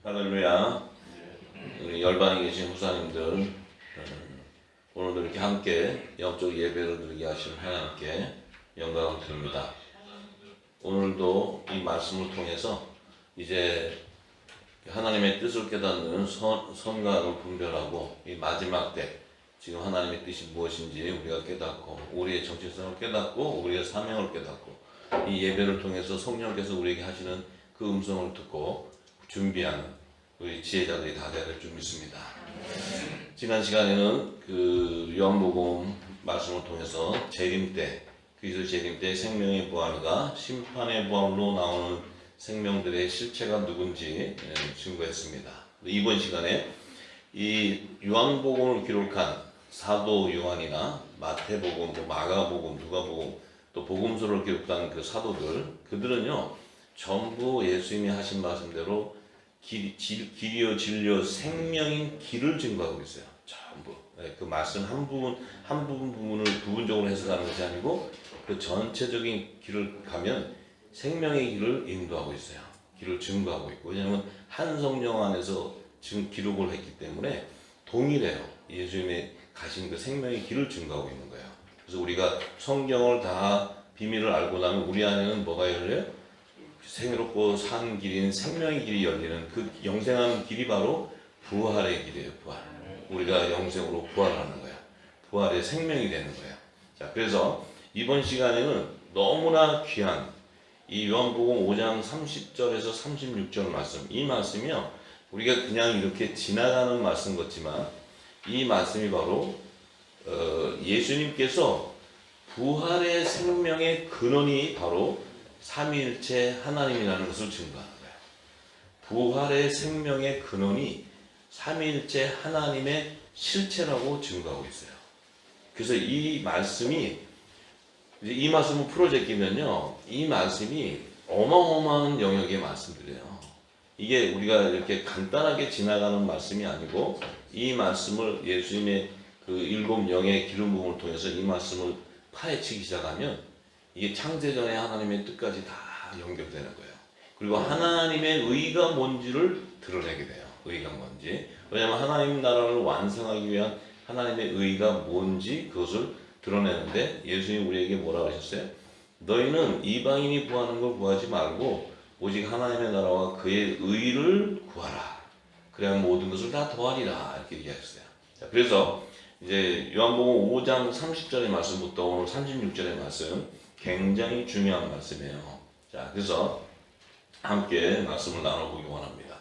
할렐루야. 우리 열방에 계신 후사님들, 오늘도 이렇게 함께 영적 예배를 드리게 하신 하나님께 영광을 드립니다. 오늘도 이 말씀을 통해서 이제 하나님의 뜻을 깨닫는 선과 악을 분별하고 이 마지막 때 지금 하나님의 뜻이 무엇인지 우리가 깨닫고 우리의 정체성을 깨닫고 우리의 사명을 깨닫고 이 예배를 통해서 성령께서 우리에게 하시는 그 음성을 듣고 준비하는 우리 지혜자들이 다 될 줄 믿습니다. 지난 시간에는 그 요한복음 말씀을 통해서 재림 때, 그리스도 재림 때 생명의 부활과 심판의 부활로 나오는 생명들의 실체가 누군지 증거했습니다. 이번 시간에 이 요한복음을 기록한 사도 요한이나 마태복음, 마가복음, 누가복음, 또 복음서를 기록한 그 사도들, 그들은요 전부 예수님이 하신 말씀대로 길이요 진리요 생명인 길을 증거하고 있어요. 전부. 그 말씀 한 부분을 부분적으로 해석하는 것이 아니고 그 전체적인 길을 가면 생명의 길을 인도하고 있어요. 길을 증거하고 있고, 왜냐하면 한 성령 안에서 지금 기록을 했기 때문에 동일해요. 예수님의 가신 그 생명의 길을 증거하고 있는 거예요. 그래서 우리가 성경을 다 비밀을 알고 나면 우리 안에는 뭐가 열려요? 생애롭고 산 길인 생명의 길이 열리는 그 영생하는 길이 바로 부활의 길이에요. 부활. 우리가 영생으로 부활하는 거야. 부활의 생명이 되는 거야. 자, 그래서 이번 시간에는 너무나 귀한 이 요한복음 5장 30절에서 36절 말씀, 이 말씀이요 우리가 그냥 이렇게 지나가는 말씀 같지만 이 말씀이 바로 예수님께서 부활의 생명의 근원이 바로 삼위일체 하나님이라는 것을 증거하는 거예요. 부활의 생명의 근원이 삼위일체 하나님의 실체라고 증거하고 있어요. 그래서 이 말씀이 이제 이 말씀을 풀어제끼면요, 이 말씀이 어마어마한 영역의 말씀들이에요. 이게 우리가 이렇게 간단하게 지나가는 말씀이 아니고 이 말씀을 예수님의 그 일곱 영의 기름 부음을 통해서 이 말씀을 파헤치기 시작하면 이게 창세전에 하나님의 뜻까지 다 연결되는 거예요. 그리고 하나님의 의가 뭔지를 드러내게 돼요. 의가 뭔지. 왜냐하면 하나님 나라를 완성하기 위한 하나님의 의가 뭔지 그것을 드러내는데 예수님이 우리에게 뭐라고 하셨어요? 너희는 이방인이 구하는 걸 구하지 말고 오직 하나님의 나라와 그의 의를 구하라. 그래야 모든 것을 다 더하리라. 이렇게 얘기하셨어요. 자, 그래서 이제 요한복음 5장 30절의 말씀부터 오늘 36절의 말씀 굉장히 중요한 말씀이에요. 자, 그래서 함께 말씀을 나눠보기 원합니다.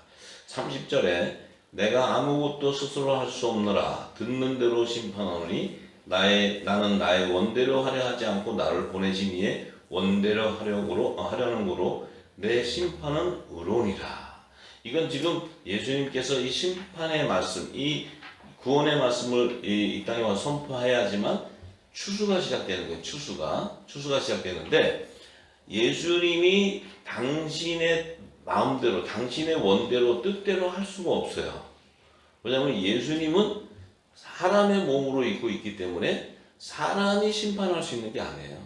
30절에 내가 아무것도 스스로 할 수 없노라. 듣는 대로 심판하노니 나는 나의 원대로 하려 하지 않고 나를 보내신 이의 원대로 하려는 거로 내 심판은 의로우니라. 이건 지금 예수님께서 이 심판의 말씀, 이 구원의 말씀을 이 땅에 와서 선포해야지만 추수가 시작되는 거예요. 추수가 시작되는데 예수님이 당신의 마음대로, 당신의 원대로, 뜻대로 할 수가 없어요. 왜냐하면 예수님은 사람의 몸으로 입고 있기 때문에 사람이 심판할 수 있는 게 아니에요.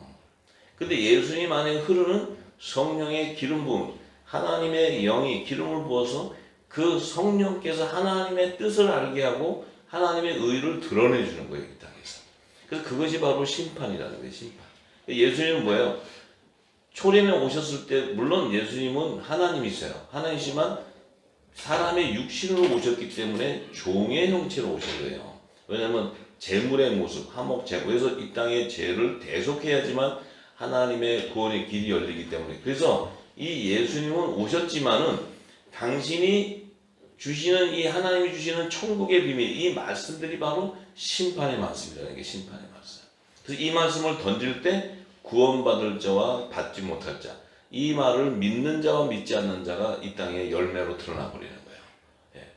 근데 예수님 안에 흐르는 성령의 기름 부음, 하나님의 영이 기름을 부어서 그 성령께서 하나님의 뜻을 알게 하고 하나님의 의를 드러내주는 거예요. 이 땅에서. 그래서 그것이 바로 심판이라는 거예요. 심판. 예수님은 뭐예요? 초림에 오셨을 때 물론 예수님은 하나님이세요. 하나님이지만 사람의 육신으로 오셨기 때문에 종의 형체로 오신 거예요. 왜냐하면 제물의 모습, 그래서 이 땅에 죄를 대속해야지만 하나님의 구원의 길이 열리기 때문에. 그래서 이 예수님은 오셨지만은 당신이 주시는 이 하나님이 주시는 천국의 비밀, 이 말씀들이 바로 심판의 말씀이라는 게 심판의 말씀. 그래서 이 말씀을 던질 때 구원받을 자와 받지 못할 자, 이 말을 믿는 자와 믿지 않는 자가 이 땅에 열매로 드러나 버리는 거예요.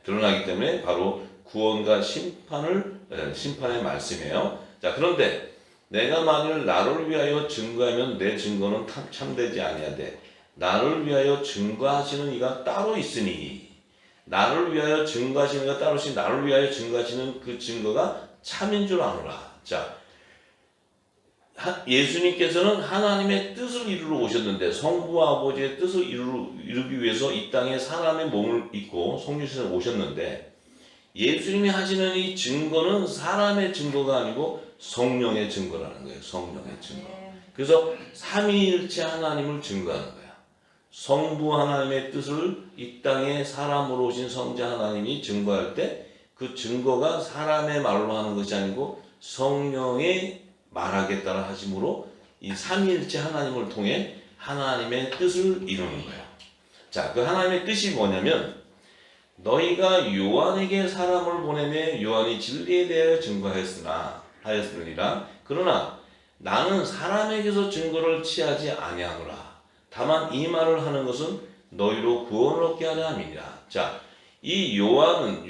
드러나기 때문에 바로 구원과 심판의 말씀이에요. 자, 그런데 내가 만일 나를 위하여 증거하면 내 증거는 참되지 아니하되 나를 위하여 증거하시는 이가 따로 있으니, 나를 위하여 증거하시는 이가 따로 있으니 나를 위하여 증거하시는 그 증거가 참인 줄 아노라. 자, 예수님께서는 하나님의 뜻을 이루러 오셨는데 성부와 아버지의 뜻을 이루기 위해서 이 땅에 사람의 몸을 입고 성육신에 오셨는데 예수님이 하시는 이 증거는 사람의 증거가 아니고 성령의 증거라는 거예요. 성령의 증거. 그래서 삼위일체 하나님을 증거하는 거야. 성부 하나님의 뜻을 이 땅에 사람으로 오신 성자 하나님이 증거할 때 그 증거가 사람의 말로 하는 것이 아니고 성령의 말하겠다는 하심으로 이 삼위일체 하나님을 통해 하나님의 뜻을 이루는 거예요. 자, 그 하나님의 뜻이 뭐냐면 너희가 요한에게 사람을 보내매 요한이 진리에 대하여 증거하였으니라. 그러나 나는 사람에게서 증거를 취하지 아니하노라. 다만 이 말을 하는 것은 너희로 구원을 얻게 하려 함이니라. 자, 이 요한은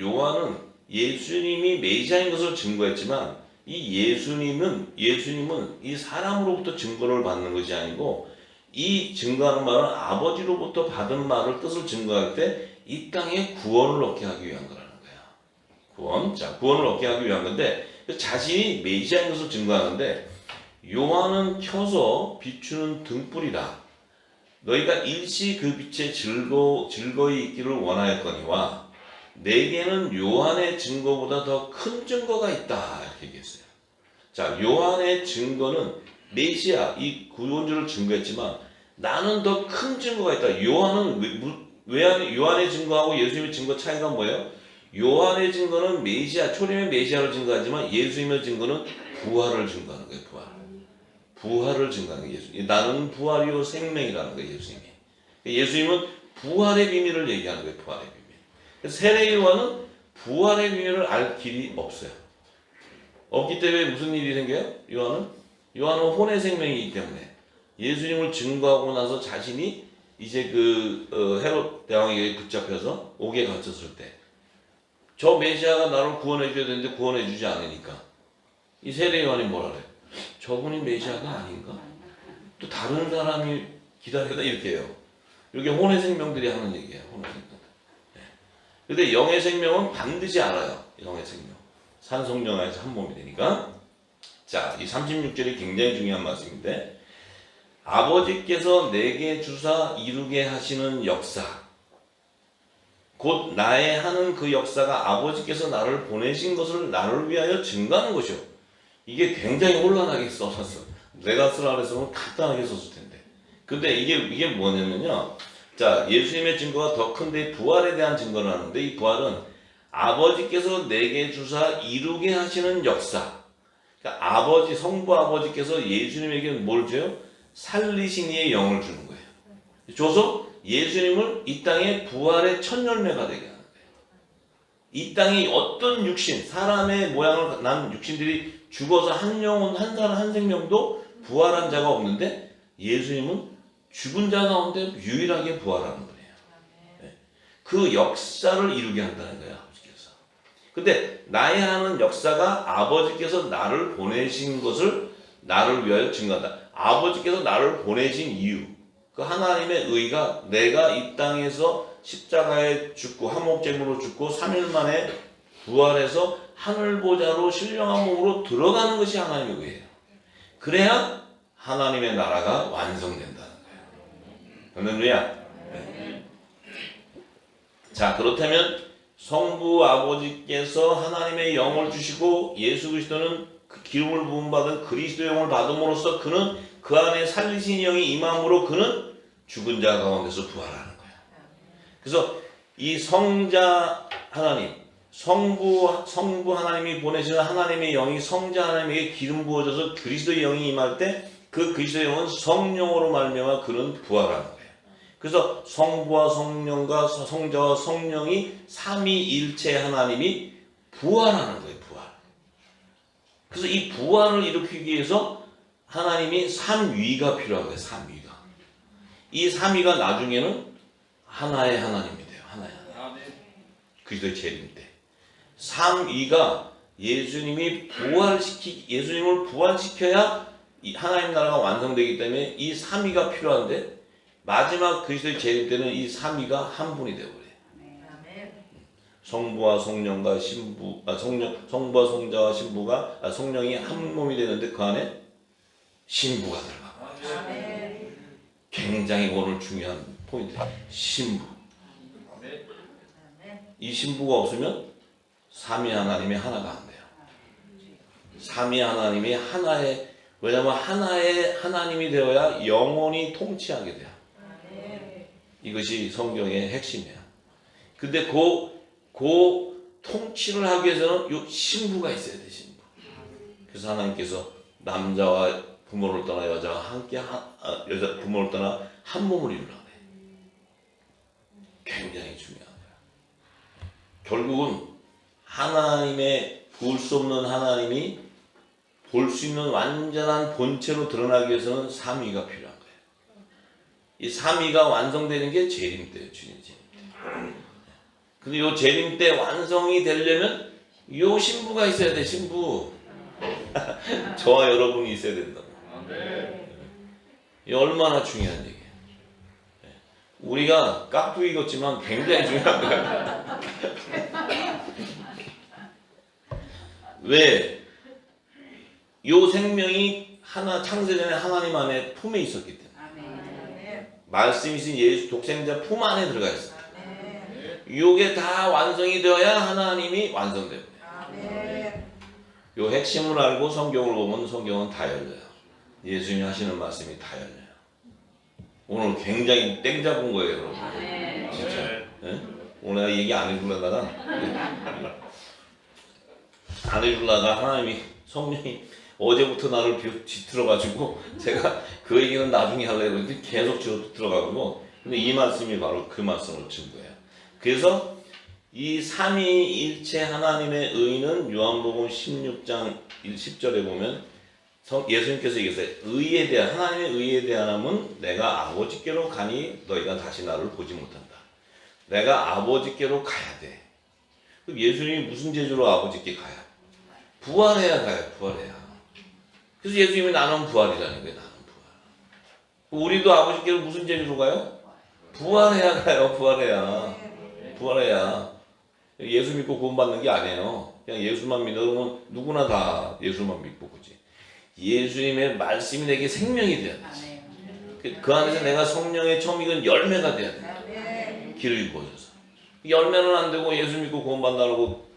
예수님이 메시아인 것을 증거했지만 이 예수님은 이 사람으로부터 증거를 받는 것이 아니고 이 증거하는 말은 아버지로부터 받은 말을 뜻을 증거할 때 이 땅에 구원을 얻게 하기 위한 거라는 거야. 구원을 얻게 하기 위한 건데 자신이 메시아인 것을 증거하는데 요한은 켜서 비추는 등불이라. 너희가 일시 그 빛에 즐거이 있기를 원하였거니와 내게는 요한의 증거보다 더 큰 증거가 있다 이렇게 얘기했어요. 자, 요한의 증거는 메시아 이 구원주를 증거했지만 나는 더 큰 증거가 있다. 요한의 증거하고 예수님의 증거 차이가 뭐예요? 요한의 증거는 초림의 메시아를 증거하지만 예수님의 증거는 부활을 증거하는 거예요. 부활을 증거하는 거예요. 예수님. 나는 부활이요 생명이라는 거예요. 예수님은 부활의 비밀을 얘기하는 거예요. 부활의 비밀. 세례 요한은 부활의 비밀을 알 길이 없어요. 없기 때문에 무슨 일이 생겨요? 요한은 혼의 생명이기 때문에 예수님을 증거하고 나서 자신이 이제 헤롯 대왕에게 붙잡혀서 옥에 갇혔을 때 저 메시아가 나를 구원해 줘야 되는데 구원해 주지 않으니까 이 세례 요한이 뭐라 그래요? 저분이 메시아가 아닌가? 또 다른 사람이 기다리다 이렇게 해요. 이게 혼의 생명들이 하는 얘기예요. 혼의 생명들. 근데 영의 생명은 반드시 알아요. 영의 생명. 산성령 안에서 한 몸이 되니까. 자, 이 36절이 굉장히 중요한 말씀인데 아버지께서 내게 주사 이루게 하시는 역사 곧 나의 하는 그 역사가 아버지께서 나를 보내신 것을 나를 위하여 증거하는 것이요. 이게 굉장히 혼란하게 써놨어. 내가 쓰라 그랬으면 간단하게 썼을 텐데. 근데 이게 뭐냐면요. 자, 예수님의 증거가 더 큰데 부활에 대한 증거를 하는데 이 부활은 아버지께서 내게 주사 이루게 하시는 역사. 그러니까 성부 아버지께서 예수님에게 뭘 줘요? 살리신 이의 영을 주는 거예요. 줘서 예수님을 이 땅에 부활의 첫 열매가 되게 하는 거예요. 이 땅에 어떤 육신, 사람의 모양을 난 육신들이 죽어서 한 영혼, 한 사람, 한 생명도 부활한 자가 없는데 예수님은 죽은 자 가운데 유일하게 부활하는 거예요. 네. 그 역사를 이루게 한다는 거예요. 아버지께서. 근데 나의 하는 역사가 아버지께서 나를 보내신 것을 나를 위하여 증거한다. 아버지께서 나를 보내신 이유, 그 하나님의 의가 내가 이 땅에서 십자가에 죽고 화목제물로 죽고 3일 만에 부활해서 하늘보좌로 신령한 몸으로 들어가는 것이 하나님의 의예요. 그래야 하나님의 나라가 완성된다는 거예요. 할렐루야. 네. 자, 그렇다면 성부 아버지께서 하나님의 영을 주시고 예수 그리스도는 그 기름을 부음받은 그리스도의 영을 받음으로써 그는 그 안에 살리신 영이 임함으로 그는 죽은 자 가운데서 부활하는 거예요. 그래서 이 성자 하나님, 성부 하나님이 보내시는 하나님의 영이 성자 하나님에게 기름 부어져서 그리스도의 영이 임할 때 그 그리스도의 영은 성령으로 말미암아 그는 부활하는 거예요. 그래서 성부와 성령과 성자와 성령이 삼위일체 하나님이 부활하는 거예요. 부활. 그래서 이 부활을 일으키기 위해서 하나님이 삼위가 필요한 거예요. 삼위가. 이 삼위가 나중에는 하나의 하나님이 돼요. 하나의 하나님. 그리스도의 재림 때. 삼위가 예수님을 부활시켜야 이 하나님 나라가 완성되기 때문에 이 삼위가 필요한데 마지막 그리스도의 재림 때는 이 삼위가 한 분이 되어버려요. 성부와 성령과 성부와 성자와 신부가 성령이 한 몸이 되는데 그 안에 신부가 들어가고 있어요. 굉장히 오늘 중요한 포인트. 신부. 이 신부가 없으면 삼위 하나님이 하나가 안 돼요. 삼위 하나님이 하나의, 왜냐하면 하나의 하나님이 되어야 영원히 통치하게 돼요. 이것이 성경의 핵심이에요. 근데 그 통치를 하기 위해서는 이 신부가 있어야 돼, 신부. 그래서 하나님께서 남자와 부모를 떠나 여자와 함께 여자 부모를 떠나 한 몸을 이루라 그래. 굉장히 중요한 거야. 결국은 하나님의 볼 수 없는 하나님이 볼 수 있는 완전한 본체로 드러나기 위해서는 삼위가 필요한 거예요. 이 삼위가 완성되는 게 재림 때예요, 주님 재림 때. 근데 요 재림 때 완성이 되려면 요 신부가 있어야 돼, 신부. 저와 여러분이 있어야 된다고. 이게 얼마나 중요한 얘기예요. 우리가 깍두기 같지만 굉장히 중요한 거야. 왜? 요 생명이 하나 창세전에 하나님 안에 품에 있었기 때문에. 말씀이신 예수 독생자 품 안에 들어가 있어요. 요게 다 완성이 되어야 하나님이 완성됩니다. 요 핵심을 알고 성경을 보면 성경은 다 열려요. 예수님이 하시는 말씀이 다 열려요. 오늘 굉장히 땡 잡은 거예요, 여러분. 진짜. 네? 오늘 얘기 안 해주려다가 하나님이 성령이 어제부터 나를 뒤틀어가지고 제가 그 얘기는 나중에 하려고 했는데 계속 들어가고, 근데 이 말씀이 바로 그 말씀을 준 거예요. 그래서 이 삼위일체 하나님의 의는 요한복음 16장 10절에 보면 예수님께서 얘기했어요. 의에 대한, 하나님의 의에 대함은 내가 아버지께로 가니 너희가 다시 나를 보지 못한다. 내가 아버지께로 가야 돼. 그럼 예수님이 무슨 제주로 아버지께 가야? 부활해야 가요. 부활해야. 그래서 예수님이 나는 부활이라는 거예요. 나는 부활. 우리도 아버지께로 무슨 제주로 가요? 부활해야 가요. 부활해야. 예수 믿고 구원받는 게 아니에요. 그냥 예수만 믿으면 누구나 다 예수만 믿고 그지. 예수님의 말씀이 내게 생명이 돼야 돼. 그 안에서 내가 성령의 처음 익은 열매가 돼야 돼. 기름이 부어져서. 열매는 안 되고 예수 믿고 구원받는다고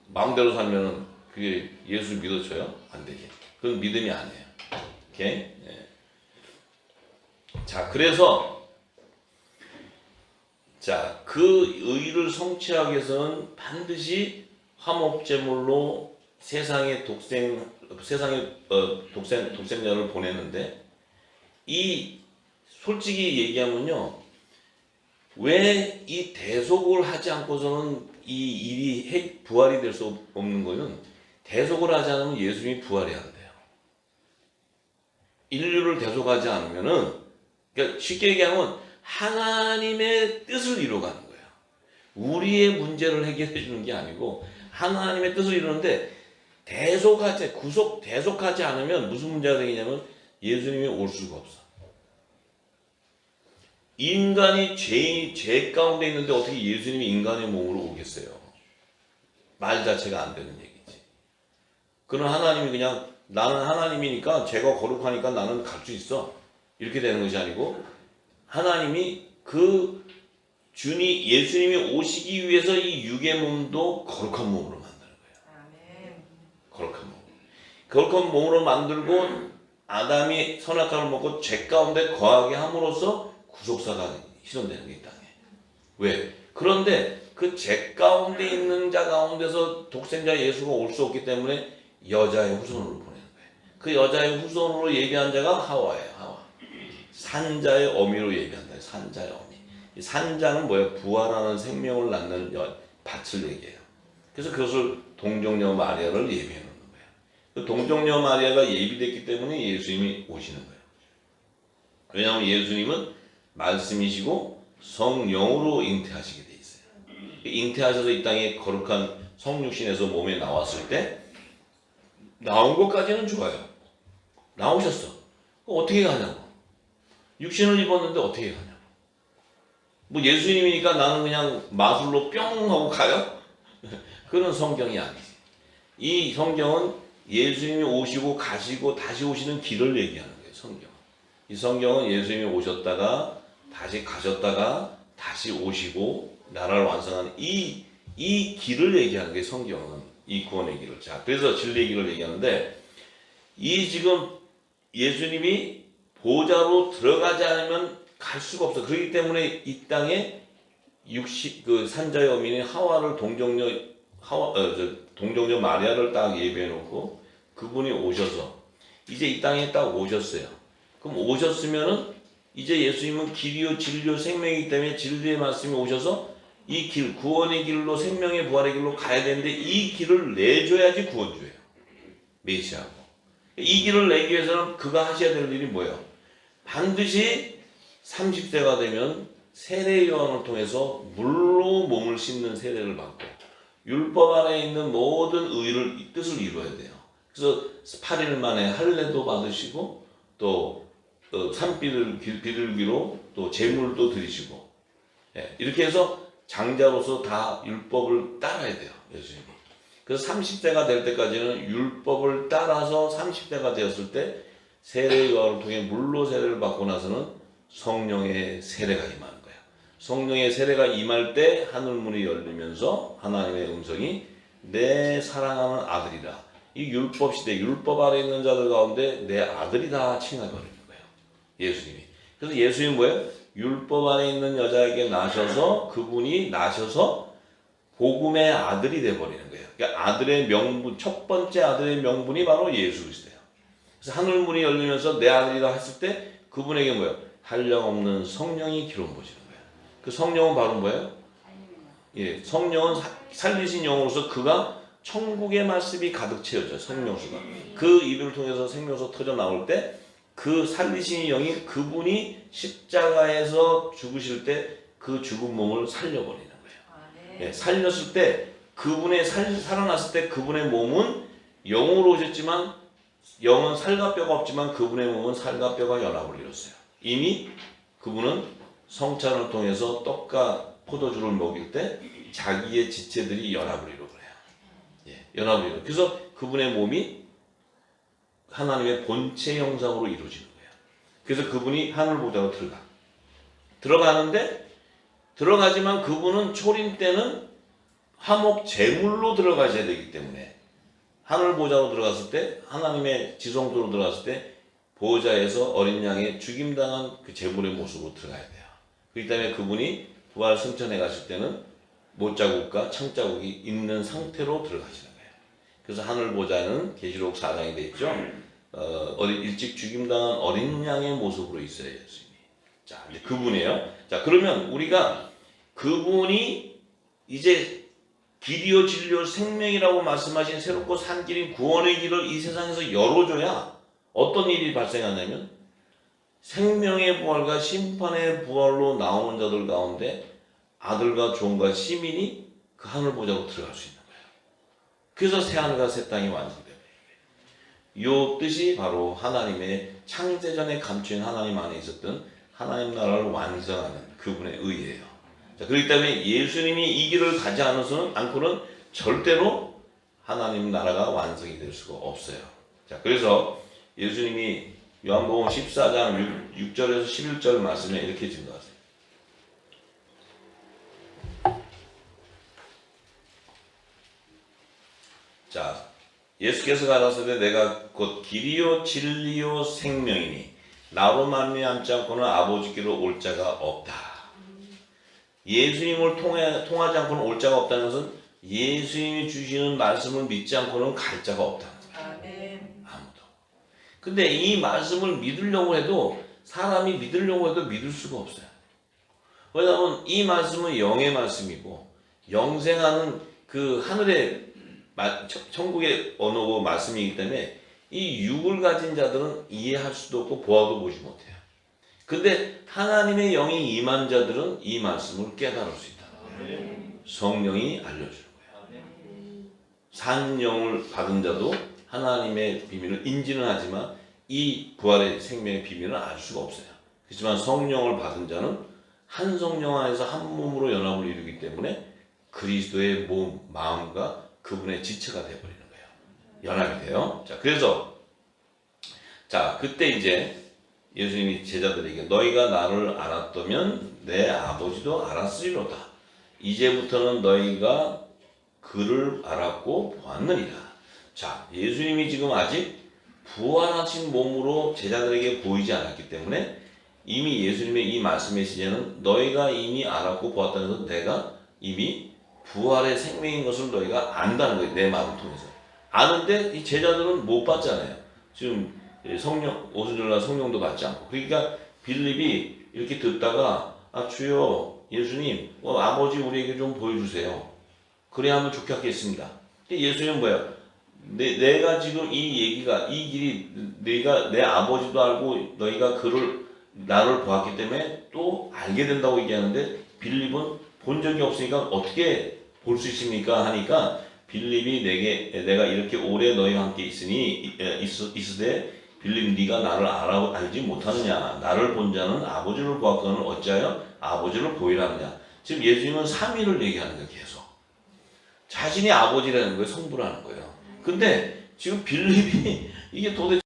마음대로 살면은 그게 예수 믿어줘요? 안 되지. 그건 믿음이 아니에요. 오케이? 네. 자, 그래서 그 의를 성취하기 위해서는 반드시 화목제물로 세상에 독생자를 보내는데, 이 솔직히 얘기하면요, 왜 이 대속을 하지 않고서는 이 일이 부활이 될 수 없는 거는, 대속을 하지 않으면 예수님이 부활이 안 돼요. 인류를 대속하지 않으면은, 그러니까 쉽게 얘기하면 하나님의 뜻을 이루어가는 거예요. 우리의 문제를 해결해 주는 게 아니고 하나님의 뜻을 이루는데, 대속하지 않으면 무슨 문제가 생기냐면 예수님이 올 수가 없어. 인간이 죄 가운데 있는데 어떻게 예수님이 인간의 몸으로 오겠어요? 말 자체가 안 되는 얘기지. 그런 하나님이 그냥 나는 하나님이니까 죄가 거룩하니까 나는 갈 수 있어, 이렇게 되는 것이 아니고, 하나님이 예수님이 오시기 위해서 이 육의 몸도 거룩한 몸으로 만드는 거예요. 거룩한 몸. 거룩한 몸으로 만들고 아담이 선악과를 먹고 죄 가운데 거하게 함으로써 구속사가 실현되는 게 이 땅에. 왜? 그런데 그 죄 가운데 있는 자 가운데서 독생자 예수가 올 수 없기 때문에 여자의 후손으로 보내는 거예요. 그 여자의 후손으로 예비한 자가 하와예요. 하와. 산자의 어미로 예비한다. 산자의 어미. 이 산자는 뭐예요? 부활하는 생명을 낳는 밭을 얘기해요. 그래서 그것을 동정녀 마리아를 예비해 놓는 거예요. 그 동정녀 마리아가 예비됐기 때문에 예수님이 오시는 거예요. 왜냐하면 예수님은 말씀이시고 성령으로 잉태하시게 돼 있어요. 잉태하셔서 이 땅에 거룩한 성육신에서 몸에 나왔을 때 나온 것까지는 좋아요. 나오셨어. 어떻게 가냐고. 육신을 입었는데 어떻게 가냐고. 뭐 예수님이니까 나는 그냥 마술로 뿅 하고 가요? 그런 성경이 아니지. 이 성경은 예수님이 오시고 가시고 다시 오시는 길을 얘기하는 거예요. 성경은. 이 성경은 예수님이 오셨다가 다시 가셨다가 다시 오시고 나라를 완성하는 이 길을 얘기하는 게 성경은 이 구원의 길을. 자, 그래서 진리의 길을 얘기하는데 이 지금 예수님이 보좌로 들어가지 않으면 갈 수가 없어. 그렇기 때문에 이 땅에 그 산자의 어민인 하와를 동정녀 마리아를 딱 예비해 놓고 그분이 오셔서 이제 이 땅에 딱 오셨어요. 그럼 오셨으면은 이제 예수님은 길이요 진리요 생명이기 때문에 진리의 말씀이 오셔서 이 길, 구원의 길로 생명의 부활의 길로 가야 되는데 이 길을 내줘야지 구원주예요. 메시아고. 이 길을 내기 위해서는 그가 하셔야 될 일이 뭐예요? 반드시 30세가 되면 세례 요한을 통해서 물로 몸을 씻는 세례를 받고 율법 안에 있는 모든 의를 뜻을 이루어야 돼요. 그래서 8일 만에 할례도 받으시고 또 산비둘기로 또 제물도 드리시고 이렇게 해서 장자로서 다 율법을 따라야 돼요. 예수님이. 그래서 30세가 될 때까지는 율법을 따라서 30세가 되었을 때 세례 요한을 통해 물로 세례를 받고 나서는 성령의 세례가 임하는 거예요. 성령의 세례가 임할 때 하늘문이 열리면서 하나님의 음성이 내 사랑하는 아들이다. 이 율법 시대, 율법 아래 있는 자들 가운데 내 아들이다 칭하버리는 거예요. 예수님이. 그래서 예수님이 뭐예요? 율법 안에 있는 여자에게 나셔서 그분이 나셔서 복음의 아들이 되어버리는 거예요. 그러니까 아들의 명분, 첫 번째 아들의 명분이 바로 예수 그리스도예요. 그래서 하늘문이 열리면서 내 아들이다 했을 때 그분에게 뭐예요? 한량없는 성령이 기름 부어지는 거예요. 그 성령은 바로 뭐예요? 예, 성령은 살리신 영으로서 그가 천국의 말씀이 가득 채워져요. 생명수가. 그 입을 통해서 생명수 터져 나올 때 그 살리신 영이 그분이 십자가에서 죽으실 때 그 죽은 몸을 살려버리는 거예요. 예, 살렸을 때 그분의 살아났을 때 그분의 몸은 영으로 오셨지만 영은 살과 뼈가 없지만 그분의 몸은 살과 뼈가 연합을 이뤘어요. 이미 그분은 성찬을 통해서 떡과 포도주를 먹일 때 자기의 지체들이 연합을 이루어요. 예, 연합을 이루어요. 그래서 그분의 몸이 하나님의 본체 형상으로 이루어지는 거예요. 그래서 그분이 하늘 보좌로 들어가는데 들어가지만 그분은 초림 때는 화목 제물로 들어가셔야 되기 때문에 하늘 보좌로 들어갔을 때 하나님의 지성소로 들어갔을 때 보좌에서 어린 양의 죽임당한 그 제물의 모습으로 들어가야 돼요. 그렇기 때문에 그분이 부활 승천해 가실 때는 못자국과 창자국이 있는 상태로 들어가시는 거예요. 그래서 하늘 보좌는 계시록 4장에 되어 있죠. 일찍 죽임당한 어린 양의 모습으로 있어요. 예수님이. 자, 이제 그분이에요. 자, 그러면 우리가 그분이 이제 길이요 진리요 생명이라고 말씀하신 새롭고 산 길인 구원의 길을 이 세상에서 열어줘야 어떤 일이 발생하냐면 생명의 부활과 심판의 부활로 나오는 자들 가운데 아들과 종과 시민이 그 하늘 보좌로 들어갈 수 있는 거예요. 그래서 새하늘과 새 땅이 완성돼요. 이 뜻이 바로 하나님의 창세전에 감추인 하나님 안에 있었던 하나님 나라를 완성하는 그분의 의예요. 자, 그렇기 때문에 예수님이 이 길을 가지 않고는 절대로 하나님 나라가 완성이 될 수가 없어요. 자, 그래서 예수님이 요한복음 14장 6절에서 11절 말씀에 이렇게 증거하세요. 자, 예수께서 가라사대 내가 곧 길이요 진리요 생명이니 나로 말미암지 않고는 아버지께로 올 자가 없다. 예수님을 통하지 않고는 올 자가 없다는 것은 예수님이 주시는 말씀을 믿지 않고는 갈 자가 없다는 거예요. 아무도. 근데 이 말씀을 믿으려고 해도 사람이 믿으려고 해도 믿을 수가 없어요. 왜냐하면 이 말씀은 영의 말씀이고 영생하는 그 하늘의 천국의 언어고 말씀이기 때문에 이 육을 가진 자들은 이해할 수도 없고 보아도 보지 못해요. 근데 하나님의 영이 임한 자들은 이 말씀을 깨달을 수 있다. 성령이 알려주는 거예요. 산 영을 받은 자도 하나님의 비밀을 인지는 하지만 이 부활의 생명의 비밀을 알 수가 없어요. 그렇지만 성령을 받은 자는 한 성령 안에서 한 몸으로 연합을 이루기 때문에 그리스도의 몸, 마음과 그분의 지체가 되어버리는 거예요. 연합이 돼요. 자, 그래서 자, 그때 이제 예수님이 제자들에게 너희가 나를 알았다면 내 아버지도 알았으리로다. 이제부터는 너희가 그를 알았고 보았느니라. 자, 예수님이 지금 아직 부활하신 몸으로 제자들에게 보이지 않았기 때문에 이미 예수님의 이 말씀의 시제는 너희가 이미 알았고 보았다는 것은 내가 이미 부활의 생명인 것을 너희가 안다는 거예요. 내 말을 통해서. 아는데 이 제자들은 못 봤잖아요. 지금 성령, 오순절날 성령도 받지 않고. 그러니까 빌립이 이렇게 듣다가 아 주여 예수님 아버지 우리에게 좀 보여주세요. 그래야 하면 좋겠습니다. 예수님은 뭐예요? 내가 지금 이 얘기가 이 길이 내가 내 아버지도 알고 너희가 그를 나를 보았기 때문에 또 알게 된다고 얘기하는데 빌립은 본 적이 없으니까 어떻게 볼 수 있습니까? 하니까 빌립이 내가 이렇게 오래 너희와 함께 있으되 빌립 네가 나를 알지 못하느냐? 나를 본 자는 아버지를 보았거늘 어찌하여 아버지를 보이라느냐? 지금 예수님은 삼위를 얘기하는 거예요. 계속 자신이 아버지라는 거예요. 성부라는 거예요. 근데 지금 빌립이 이게 도대체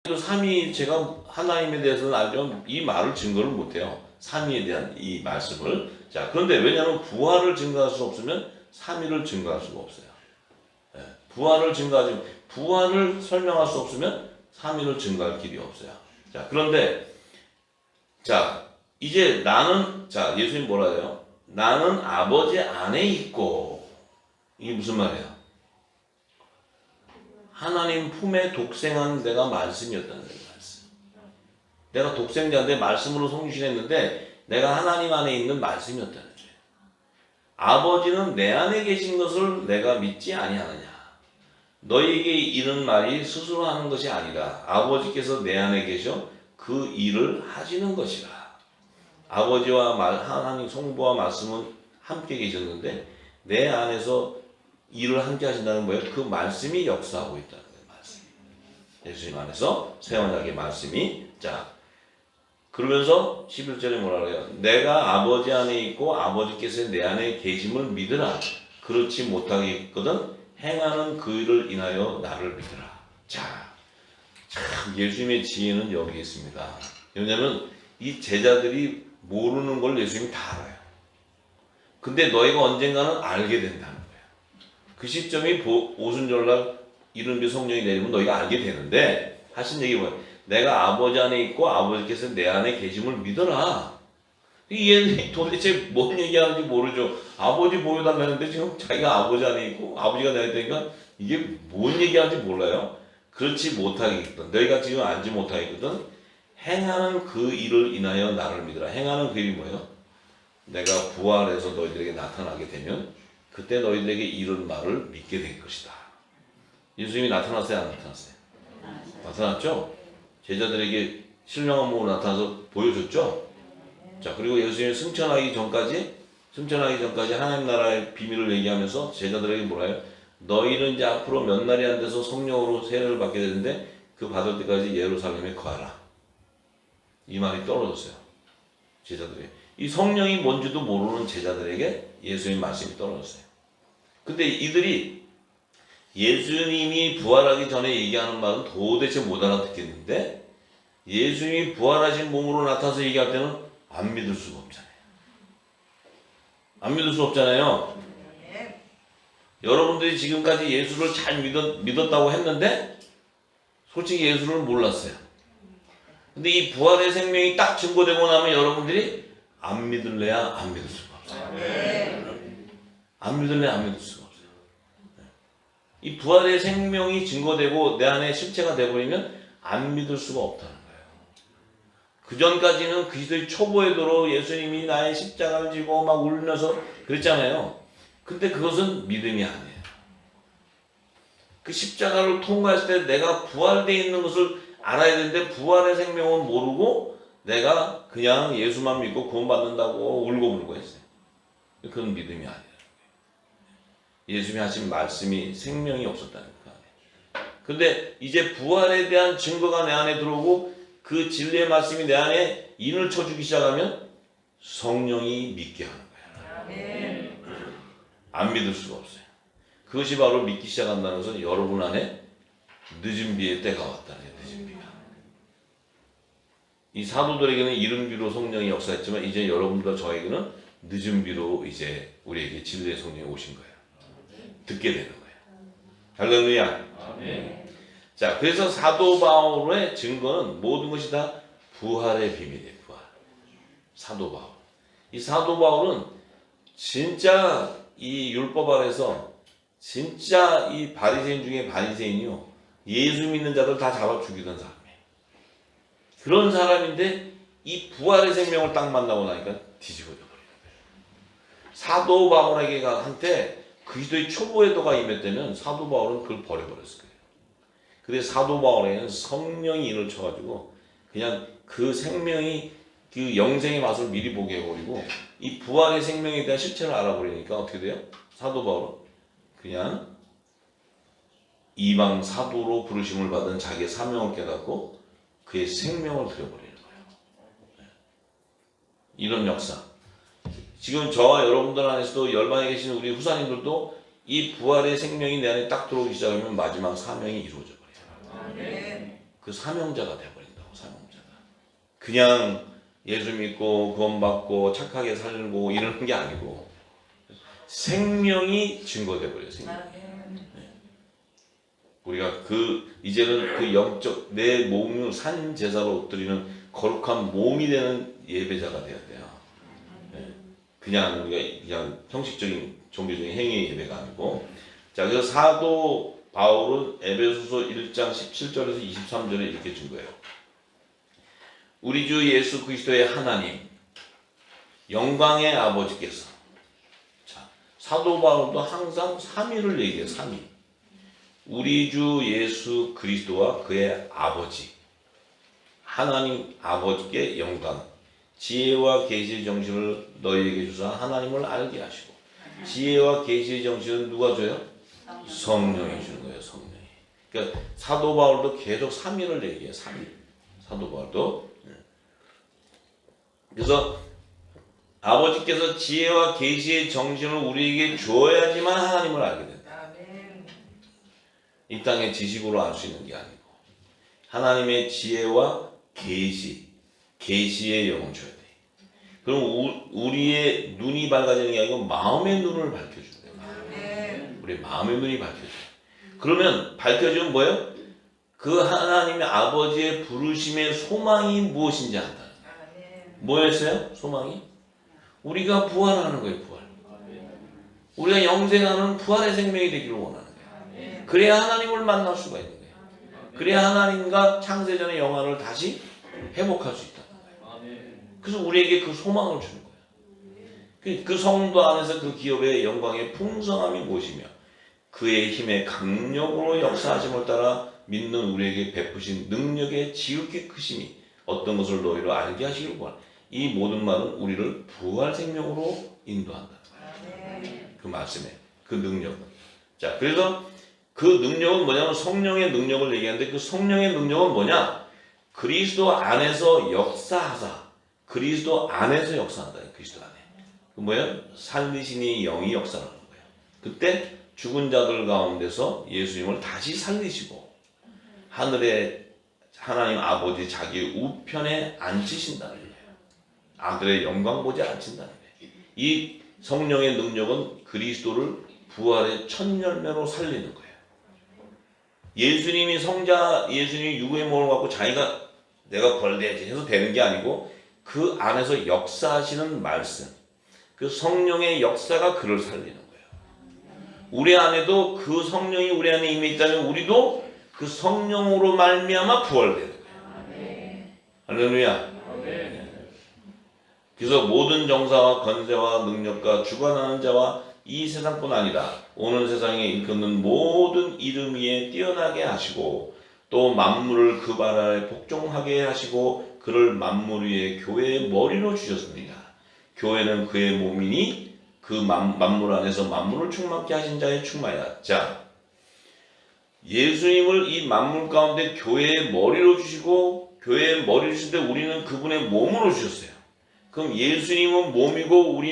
삼위일체가 하나님에 대해서는 알죠. 이 말을 증거를 못해요. 삼위에 대한 이 말씀을. 자, 그런데 왜냐하면 부활을 증거할 수 없으면 삼위를 증거할 수가 없어요. 부활을 설명할 수 없으면 삼위를 증거할 길이 없어요. 자, 그런데 자 이제 나는 자 예수님 뭐라 해요? 나는 아버지 안에 있고 이게 무슨 말이야? 하나님 품에 독생한 내가 말씀이었다는 거예요. 말씀. 내가 독생자인데 말씀으로 성신했는데 내가 하나님 안에 있는 말씀이었다는 거예요. 아버지는 내 안에 계신 것을 내가 믿지 아니하느냐. 너희에게 이런 말이 스스로 하는 것이 아니라 아버지께서 내 안에 계셔 그 일을 하시는 것이라. 아버지와 하나님 성부와 말씀은 함께 계셨는데 내 안에서 일을 함께 하신다는 거예요. 그 말씀이 역사하고 있다는 거예요. 말씀. 예수님 안에서 새 언약의 말씀이. 자, 그러면서 11절에 뭐라 그래요? 내가 아버지 안에 있고 아버지께서 내 안에 계심을 믿으라. 그렇지 못하겠거든 행하는 그 일을 인하여 나를 믿으라. 자, 참 예수님의 지혜는 여기 있습니다. 왜냐하면 이 제자들이 모르는 걸 예수님이 다 알아요. 근데 너희가 언젠가는 알게 된다는 거예요. 그 시점이 오순절날 이른비 성령이 내리면 너희가 알게 되는데 하신 얘기 뭐예요? 내가 아버지 안에 있고 아버지께서 내 안에 계심을 믿어라. 얘는 도대체 뭔 얘기하는지 모르죠. 아버지 보여달라는데 지금 자기가 아버지 안에 있고 아버지가 내 안에 있으니까 이게 뭔 얘기하는지 몰라요. 그렇지 못하겠거든. 너희가 지금 알지 못하겠거든. 행하는 그 일을 인하여 나를 믿으라. 행하는 그 일이 뭐예요? 내가 부활해서 너희들에게 나타나게 되면 그때 너희들에게 이런 말을 믿게 될 것이다. 예수님이 나타났어요? 안 나타났어요? 나타났죠? 제자들에게 신령한 몸으로 나타나서 보여줬죠? 자, 그리고 예수님이 승천하기 전까지 하나님 나라의 비밀을 얘기하면서 제자들에게 뭐라 해요? 너희는 이제 앞으로 몇 날이 안 돼서 성령으로 세례를 받게 되는데 그 받을 때까지 예루살렘에 거하라. 이 말이 떨어졌어요. 제자들에게. 이 성령이 뭔지도 모르는 제자들에게 예수님 말씀이 떨어졌어요. 근데 이들이 예수님이 부활하기 전에 얘기하는 말은 도대체 못 알아듣겠는데 예수님이 부활하신 몸으로 나타나서 얘기할 때는 안 믿을 수가 없잖아요. 안 믿을 수 없잖아요. 여러분들이 지금까지 예수를 잘 믿었다고 했는데 솔직히 예수를 몰랐어요. 근데 이 부활의 생명이 딱 증거되고 나면 여러분들이 안 믿을래야 안 믿을 수가 없어요. 안 믿을래야 안 믿을 수가 없어요. 이 부활의 생명이 증거되고 내 안에 실체가 되어버리면 안 믿을 수가 없다는 거예요. 그 전까지는 그리스도의 초보에 들어 예수님이 나의 십자가를 지고 막 울면서 그랬잖아요. 근데 그것은 믿음이 아니에요. 그 십자가를 통과했을 때 내가 부활되어 있는 것을 알아야 되는데 부활의 생명은 모르고 내가 그냥 예수만 믿고 구원받는다고 울고 했어요. 그건 믿음이 아니에요. 예수님이 하신 말씀이 생명이 없었다는 거예요. 근데 이제 부활에 대한 증거가 내 안에 들어오고 그 진리의 말씀이 내 안에 인을 쳐주기 시작하면 성령이 믿게 하는 거예요. 안 믿을 수가 없어요. 그것이 바로 믿기 시작한다는 것은 여러분 안에 늦은 비의 때가 왔다는 거예요. 늦은 비가. 이 사도들에게는 이른 비로 성령이 역사했지만 이제 여러분과 저에게는 늦은 비로 이제 우리에게 진리의 성령이 오신 거예요. 듣게 되는 거예요. 할렐루야. 아멘. 자, 그래서 사도 바울의 증거는 모든 것이 다 부활의 비밀이에요. 부활. 사도 바울. 이 사도 바울은 진짜 이 율법 아래서 진짜 이 바리새인 중에 바리새인이요. 예수 믿는 자들 다 잡아 죽이던 사람이에요. 그런 사람인데 이 부활의 생명을 딱 만나고 나니까 뒤집어져 버리는 거예요. 사도 바울에게 한때 그리스도의 초보에도가 임했다면 사도 바울은 그걸 버려버렸을 거예요. 그래서 사도 바울에게는 성령이 인을 쳐가지고 그냥 그 생명이 그 영생의 맛을 미리 보게 해버리고 이 부활의 생명에 대한 실체를 알아버리니까 어떻게 돼요? 사도 바울은 그냥 이방 사도로 부르심을 받은 자기의 사명을 깨닫고 그의 생명을 드려버리는 거예요. 이런 역사. 지금 저와 여러분들 안에서도 열방에 계신 우리 후사님들도 이 부활의 생명이 내 안에 딱 들어오기 시작하면 마지막 사명이 이루어져 버려요. 그 사명자가 되어버린다고. 사명자가. 그냥 예수 믿고 구원받고 착하게 살고 이러는 게 아니고 생명이 증거돼 버려요. 생명. 우리가 이제는 그 영적 내 몸을 산 제사로 드리는 거룩한 몸이 되는 예배자가 되어야 돼요. 그냥 우리가 그냥 형식적인 종교적인 행위의 예배가 아니고. 자, 그래서 사도 바울은 에베소서 1장 17절에서 23절에 이렇게 준 거예요. 우리 주 예수 그리스도의 하나님 영광의 아버지께서. 자, 사도 바울도 항상 삼위를 얘기해요. 삼위. 우리 주 예수 그리스도와 그의 아버지 하나님 아버지께 영광, 지혜와 계시의 정신을 너희에게 주사 하나님을 알게 하시고. 지혜와 계시의 정신은 누가 줘요? 성령이 주는 거예요. 성령이. 그러니까 사도 바울도 계속 삼위를 얘기해요. 삼위. 사도 바울도. 그래서 아버지께서 지혜와 계시의 정신을 우리에게 주어야지만 하나님을 알게 된다. 이 땅의 지식으로 알 수 있는 게 아니고 하나님의 지혜와 계시의 영을 줘야 돼. 그럼 우리의 눈이 밝아지는 게 아니고 마음의 눈을 밝혀주는 거예요. 우리 마음의 눈이 밝혀져요. 그러면 밝혀지면 뭐예요? 그 하나님의 아버지의 부르심의 소망이 무엇인지 안다는 거예요. 뭐였어요? 소망이? 우리가 부활하는 거예요. 부활. 우리가 영생하는 부활의 생명이 되기를 원하는 거예요. 그래야 하나님을 만날 수가 있는 거예요. 그래야 하나님과 창세전의 영화를 다시 회복할 수 있다는 거예요. 그래서 우리에게 그 소망을 주는 거예요. 그 성도 안에서 그 기업의 영광의 풍성함이 무엇이며 그의 힘의 강력으로 역사하심을 따라 믿는 우리에게 베푸신 능력의 지극히 크심이 어떤 것을 너희로 알게 하시기를 구하라. 이 모든 말은 우리를 부활 생명으로 인도한다는 거예요. 그 말씀에 그 능력은. 자, 그래서 그 능력은 뭐냐면 성령의 능력을 얘기하는데 그 성령의 능력은 뭐냐? 그리스도 안에서 역사하사. 그리스도 안에서 역사한다. 그리스도 안에. 그 뭐예요? 살리신 이 영이 역사하는 거예요. 그때 죽은 자들 가운데서 예수님을 다시 살리시고 하늘에 하나님 아버지 자기 우편에 앉히신다는 거예요. 아들의 영광 보지 않친다는 거예요. 이 성령의 능력은 그리스도를 부활의 첫 열매로 살리는 거예요. 예수님이 예수님이 유구의 몸을 갖고 자기가 내가 벌돼야지 해서 되는 게 아니고 그 안에서 역사하시는 말씀, 그 성령의 역사가 그를 살리는 거예요. 우리 안에도 그 성령이 우리 안에 임해 있다면 우리도 그 성령으로 말미암아 부활되는 거예요. 할렐루야. 그래서 모든 정사와 건세와 능력과 주관하는 자와 이 세상뿐 아니라 오는 세상에 일컫는 모든 이름 위에 뛰어나게 하시고 또 만물을 그 발 아래 복종하게 하시고 그를 만물 위에 교회의 머리로 주셨습니다. 교회는 그의 몸이니 그 만물 안에서 만물을 충만케 하신 자의 충만이다. 자, 예수님을 이 만물 가운데 교회의 머리로 주시고 교회의 머리를 주실 때 우리는 그분의 몸으로 주셨어요. 그럼 예수님은 몸이고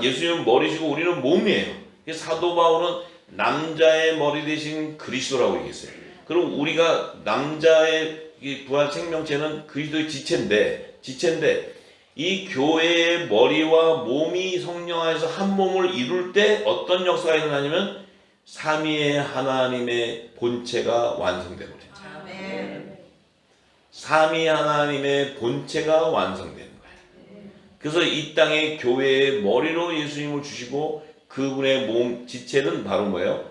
예수님은 머리시고 우리는 몸이에요. 사도 바울은 남자의 머리 대신 그리스도라고 얘기했어요. 그럼 우리가 남자의 이 부활 생명체는 그리스도의 지체인데 이 교회의 머리와 몸이 성령 안에서 한 몸을 이룰 때 어떤 역사가 일어나냐면 삼위의 하나님의 본체가 완성되는 거예요. 삼위 하나님의 본체가 완성되는 거예요. 그래서 이 땅에 교회의 머리로 예수님을 주시고 그분의 몸 지체는 바로 뭐예요?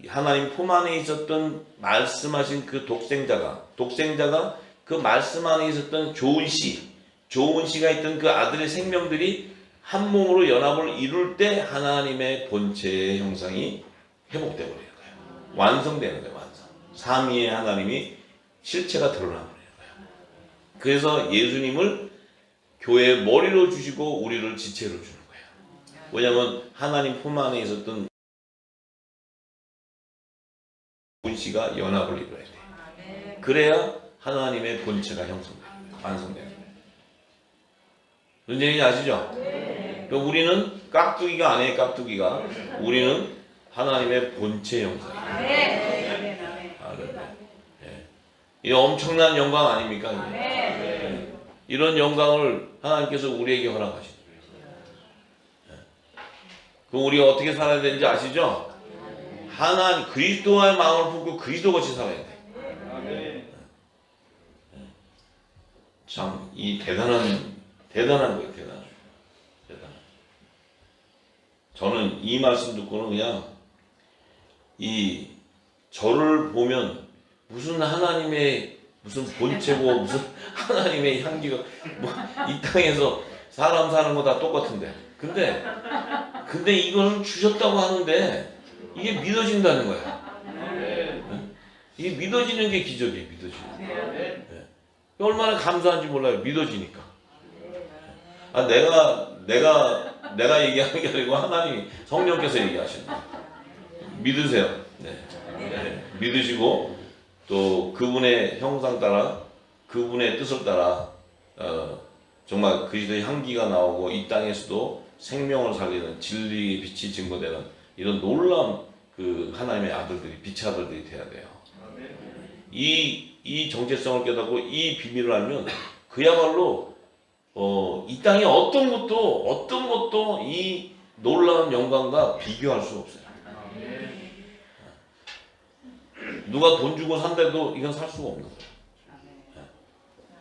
하나님 품 안에 있었던 말씀하신 그 독생자가 그 말씀 안에 있었던 좋은 씨가 있던 그 아들의 생명들이 한 몸으로 연합을 이룰 때 하나님의 본체의 형상이 회복되어 버리는 거예요. 완성되는 거예요. 완성. 삼위의 하나님이 실체가 드러나 버리는 거예요. 그래서 예수님을 교회의 머리로 주시고 우리를 지체로 주는 거예요. 왜냐하면 하나님 품 안에 있었던 본씨가 연합을 이루어야 돼요. 그래야 하나님의 본체가 완성돼요. 무슨 얘기인지 아시죠? 그러니까 우리는 깍두기가 아니에요. 깍두기가. 우리는 하나님의 본체 형상이에요. 네. 이 엄청난 영광 아닙니까? 네. 이런 영광을 하나님께서 우리에게 허락하시는 거예요. 네. 그럼 우리가 어떻게 살아야 되는지 아시죠? 하나님 그리스도와의 마음을 품고 그리스도같이 살아야 돼. 참 이 대단한 거예요. 대단. 저는 이 말씀 듣고는 그냥 이 저를 보면 무슨 하나님의 무슨 본체고 무슨 하나님의 향기가 뭐 이 땅에서 사람 사는 거 다 똑같은데 근데 이걸 주셨다고 하는데 이게 믿어진다는 거야. 이게 믿어지는 게 기적이에요. 믿어지는 게. 얼마나 감사한지 몰라요. 믿어지니까. 아, 내가 얘기하는 게 아니고 하나님이 성령께서 얘기하시는 거예요. 믿으세요. 네. 믿으시고 또 그분의 형상 따라 그분의 뜻을 따라 정말 그리스도의 향기가 나오고 이 땅에서도 생명을 살리는 진리의 빛이 증거되는 이런 놀라운 그 하나님의 아들들이 빛의 아들들이 돼야 돼요. 이 정체성을 깨닫고 이 비밀을 알면 그야말로 이 땅에 어떤 것도 이 놀라운 영광과 비교할 수 없어요. 누가 돈 주고 산데도 이건 살 수가 없는 거예요.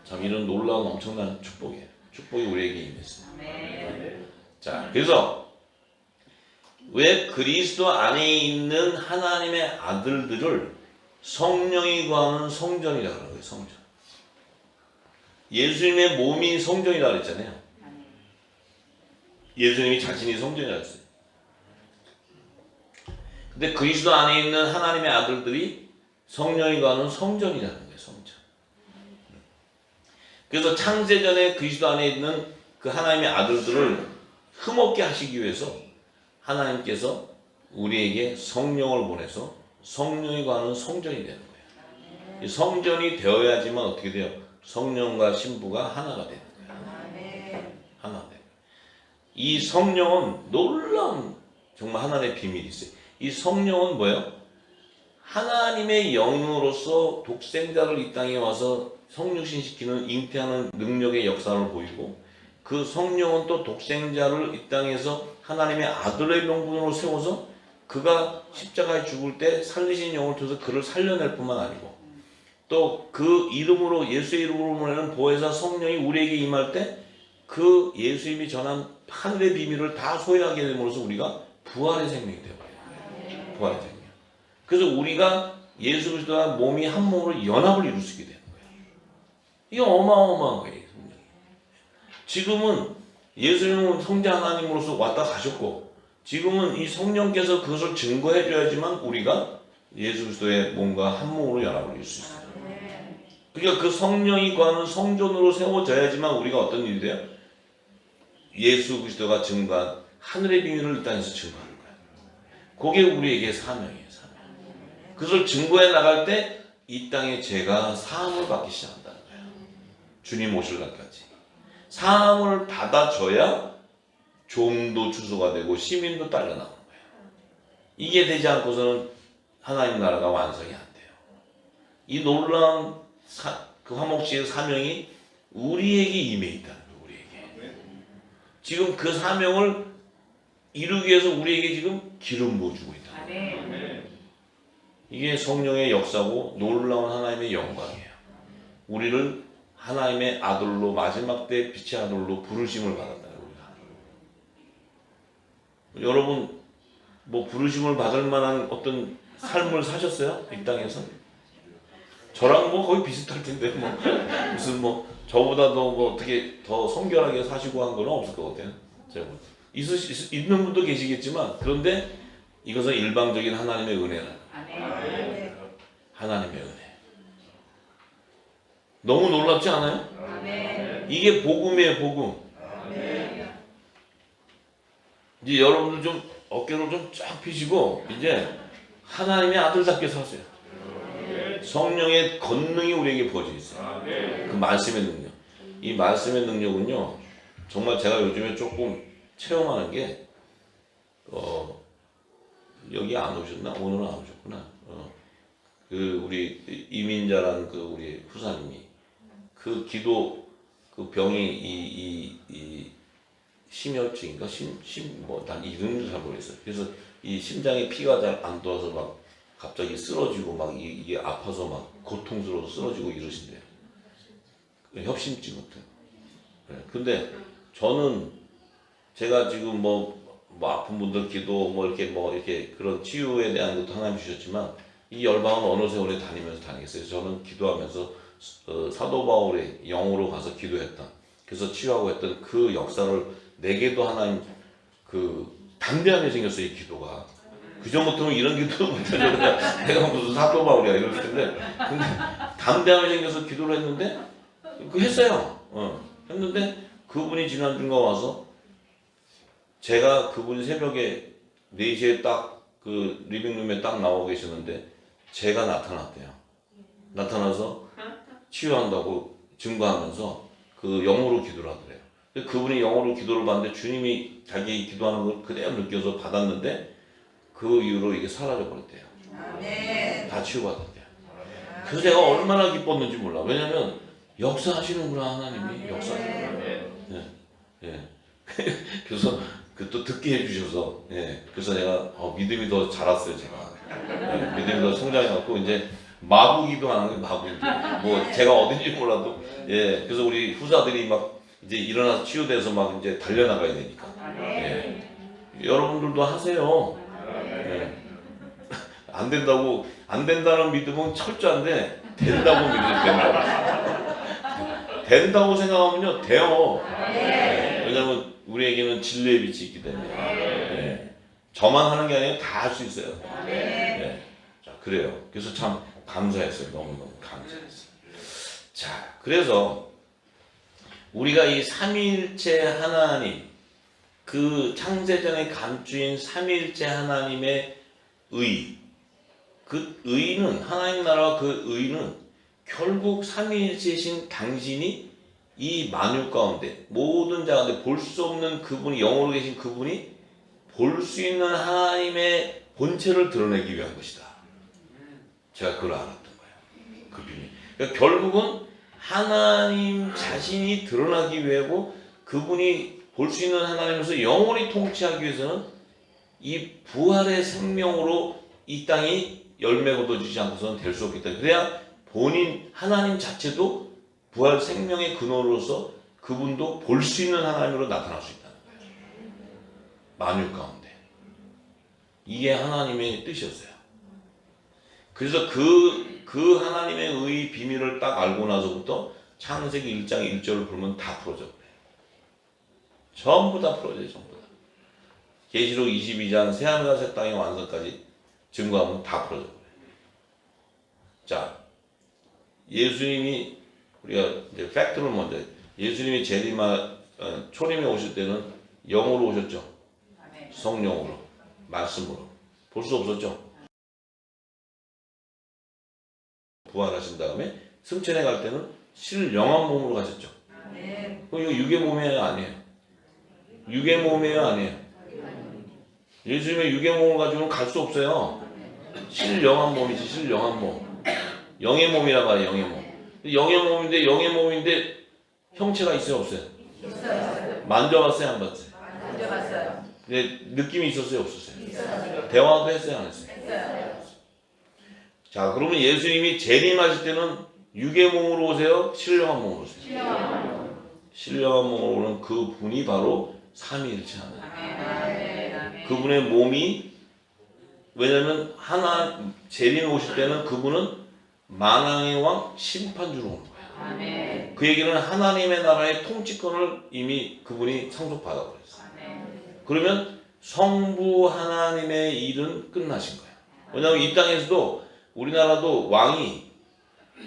참 이런 놀라운 엄청난 축복이에요. 축복이 우리에게 임했어요. 자, 그래서 왜 그리스도 안에 있는 하나님의 아들들을 성령이 거하는 성전이라고 하는 거예요. 성전. 예수님의 몸이 성전이라고 했잖아요. 예수님이 자신이 성전이라고 했어요. 근데 그리스도 안에 있는 하나님의 아들들이 성령이 거하는 성전이라는 거예요. 성전. 그래서 창세전에 그리스도 안에 있는 그 하나님의 아들들을 흠없게 하시기 위해서 하나님께서 우리에게 성령을 보내서 성령이 거하는 성전이 되는 거예요. 이 성전이 되어야지만 어떻게 돼요? 성령과 신부가 하나가 되는 거예요. 하나가 되는 거예요. 이 성령은 놀라운 정말 하나님의 비밀이 있어요. 이 성령은 뭐예요? 하나님의 영으로서 독생자를 이 땅에 와서 성육신시키는 잉태하는 능력의 역사를 보이고 그 성령은 또 독생자를 이 땅에서 하나님의 아들의 명분으로 세워서 그가 십자가에 죽을 때 살리신 영을 통해서 그를 살려낼 뿐만 아니고 또 그 이름으로 예수의 이름으로 보내는 보혜사 성령이 우리에게 임할 때 그 예수님이 전한 하늘의 비밀을 다 소유하게 됨으로써 우리가 부활의 생명이 되어버려요. 부활의 생명. 그래서 우리가 예수 그리스도와 몸이 한 몸으로 연합을 이룰 수 있게 되는 거예요. 이게 어마어마한 거예요. 지금은 예수님은 성자 하나님으로서 왔다 가셨고 지금은 이 성령께서 그것을 증거해 줘야지만 우리가 예수 그리스도의 몸과 한 몸으로 연합을 이룰 수 있어요. 그러니까 그 성령이 거하는 성전으로 세워져야지만 우리가 어떤 일이 돼요? 예수 그리스도가 증거한 하늘의 비밀을 이 땅에서 증거하는 거예요. 그게 우리에게 사명이에요. 사명. 그것을 증거해 나갈 때 이 땅에 죄가 사함을 받기 시작한다는 거예요. 주님 오실 날까지. 사함을 받아줘야 종도 추소가 되고 시민도 딸려 나오는 거예요. 이게 되지 않고서는 하나님 나라가 완성이 안 돼요. 이 놀라운 그 화목제의 사명이 우리에게 임해 있다는 거예요. 우리에게. 지금 그 사명을 이루기 위해서 우리에게 지금 기름 부어주고 있다는 거예요. 이게 성령의 역사고 놀라운 하나님의 영광이에요. 우리를 하나님의 아들로 마지막 때 빛의 아들로 부르심을 받았다는 거예요. 여러분 뭐 부르심을 받을 만한 어떤 삶을 사셨어요? 이 땅에서? 저랑 뭐 거의 비슷할 텐데 뭐 무슨 뭐 저보다 더 뭐 어떻게 더 성결하게 사시고 한 건 없을 것 같아요. 있는 분도 계시겠지만 그런데 이것은 일방적인 하나님의 은혜라. 하나님의 은혜. 너무 놀랍지 않아요? 이게 복음이에요, 복음. 이제 여러분들 좀 어깨를 좀 쫙 펴시고 이제 하나님의 아들답게 사세요. 성령의 권능이 우리에게 부어져 있어요. 그 말씀의 능력. 이 말씀의 능력은요, 정말 제가 요즘에 조금 체험하는 게, 여기 안 오셨나? 오늘은 안 오셨구나. 그 우리 이민자라는 그 우리 후사님이 그 기도 그 병이 이 심혈증인가 난 이름도 잘 모르겠어요. 그래서 이 심장에 피가 잘 안 돌아서 막 갑자기 쓰러지고 막 이게 아파서 막 고통스러워서 쓰러지고 이러신대요. 협심증 같은. 네. 근데 저는 제가 지금 뭐 아픈 분들 기도 뭐 이렇게 그런 치유에 대한 것도 하나님 주셨지만 이 열방은 어느 세월에 다니면서 다니겠어요. 저는 기도하면서 사도 바울의 영으로 가서 기도했다. 그래서 치유하고 했던 그 역사를 내게도 하나님 그 담대하게 생겼어요. 이 기도가. 그전 같으면 이런 기도 못해서 내가 무슨 사도 바울이야 이럴 텐데 근데 담대하게 생겨서 기도를 했는데 그 했어요. 했는데 그분이 지난주가 와서 제가 그분이 새벽에 4시에 딱 그 리빙룸에 딱 나오고 계시는데 제가 나타났대요. 나타나서 치유한다고 증거하면서 그 영어로 기도를 하더래요. 그분이 영어로 기도를 받는데 주님이 자기 기도하는 걸 그대로 느껴서 받았는데 그 이후로 이게 사라져 버렸대요. 다 치유받았대요. 그래서 제가 얼마나 기뻤는지 몰라. 왜냐면 역사하시는구나 하나님이 역사하시는구나. 예. 그래서 그 또 듣게 해주셔서 그래서 제가 믿음이 더 자랐어요. 제가 믿음이 더 성장해갖고 이제 마구기도 하는 거예요. 마구 뭐 제가 어딘지 몰라도 그래서 우리 후자들이 막 이제 일어나서 치유돼서 막 이제 달려나가야 되니까 여러분들도 하세요. 안 된다는 믿음은 철저한데 된다고 믿으면 된다고 생각하면요 돼요. 왜냐면 우리에게는 진리의 빛이 있기 때문에 저만 하는 게 아니라 다 할 수 있어요. 자, 그래요. 그래서 참 감사했어요. 너무너무 감사했어요. 자, 그래서 우리가 이 삼위일체 하나님 그 창세전에 감추인 삼위일체 하나님의 의 그 의는 하나님 나라와 그 의는 결국 삼위일체이신 당신이 이 만유 가운데 모든 자 가운데 볼 수 없는 그분이 영으로 계신 그분이 볼 수 있는 하나님의 본체를 드러내기 위한 것이다. 제가 그걸 알았던 거예요. 그 비밀. 그러니까 결국은 하나님 자신이 드러나기 위하고 그분이 볼 수 있는 하나님에서 영원히 통치하기 위해서는 이 부활의 생명으로 이 땅이 열매 거둬지지 않고서는 될 수 없기 때문에 그래야 본인 하나님 자체도 부활 생명의 근원으로서 그분도 볼 수 있는 하나님으로 나타날 수 있다는 거예요. 만유 가운데. 이게 하나님의 뜻이었어요. 그래서 그 하나님의 의 비밀을 딱 알고 나서부터 창세기 1장 1절을 보면 다 풀어져 버려요. 전부 다 풀어져요. 전부 다. 계시록 22장 새하늘과 새 땅의 완성까지 증거하면 다 풀어져 버려요. 자, 예수님이 우리가 이제 팩트를 먼저 예수님이 초림에 오실 때는 영으로 오셨죠. 성령으로 말씀으로 볼 수 없었죠. 부활하신 다음에 승천에 갈 때는 실영한 몸으로 가셨죠. 이거 육의 몸이에요, 아니에요? 육의 몸이에요, 아니에요? 예수님의 유괴 몸을 가지고는 갈 수 없어요. 신령한 몸이지, 신령한 몸. 영의 몸이라고 해요, 영의 몸. 영의 몸인데 형체가 있어요, 없어요? 있어요. 만져봤어요, 안 봤어요? 만져봤어요. 근데 느낌이 있었어요, 없었어요? 있어요. 대화도 했어요, 안 했어요? 했어요. 자, 그러면 예수님이 재림하실 때는 유괴 몸으로 오세요? 신령한 몸으로 오세요? 신령한 신령한 몸으로 오는 그 분이 바로 삼위일체 하나님. 아멘. 그분의 몸이, 왜냐면 재림 오실 때는 그분은 만왕의 왕 심판주로 오는 거예요. 아멘. 그 얘기는 하나님의 나라의 통치권을 이미 그분이 상속받아 버렸어요. 그러면 성부 하나님의 일은 끝나신 거예요. 왜냐하면 이 땅에서도 우리나라도 왕이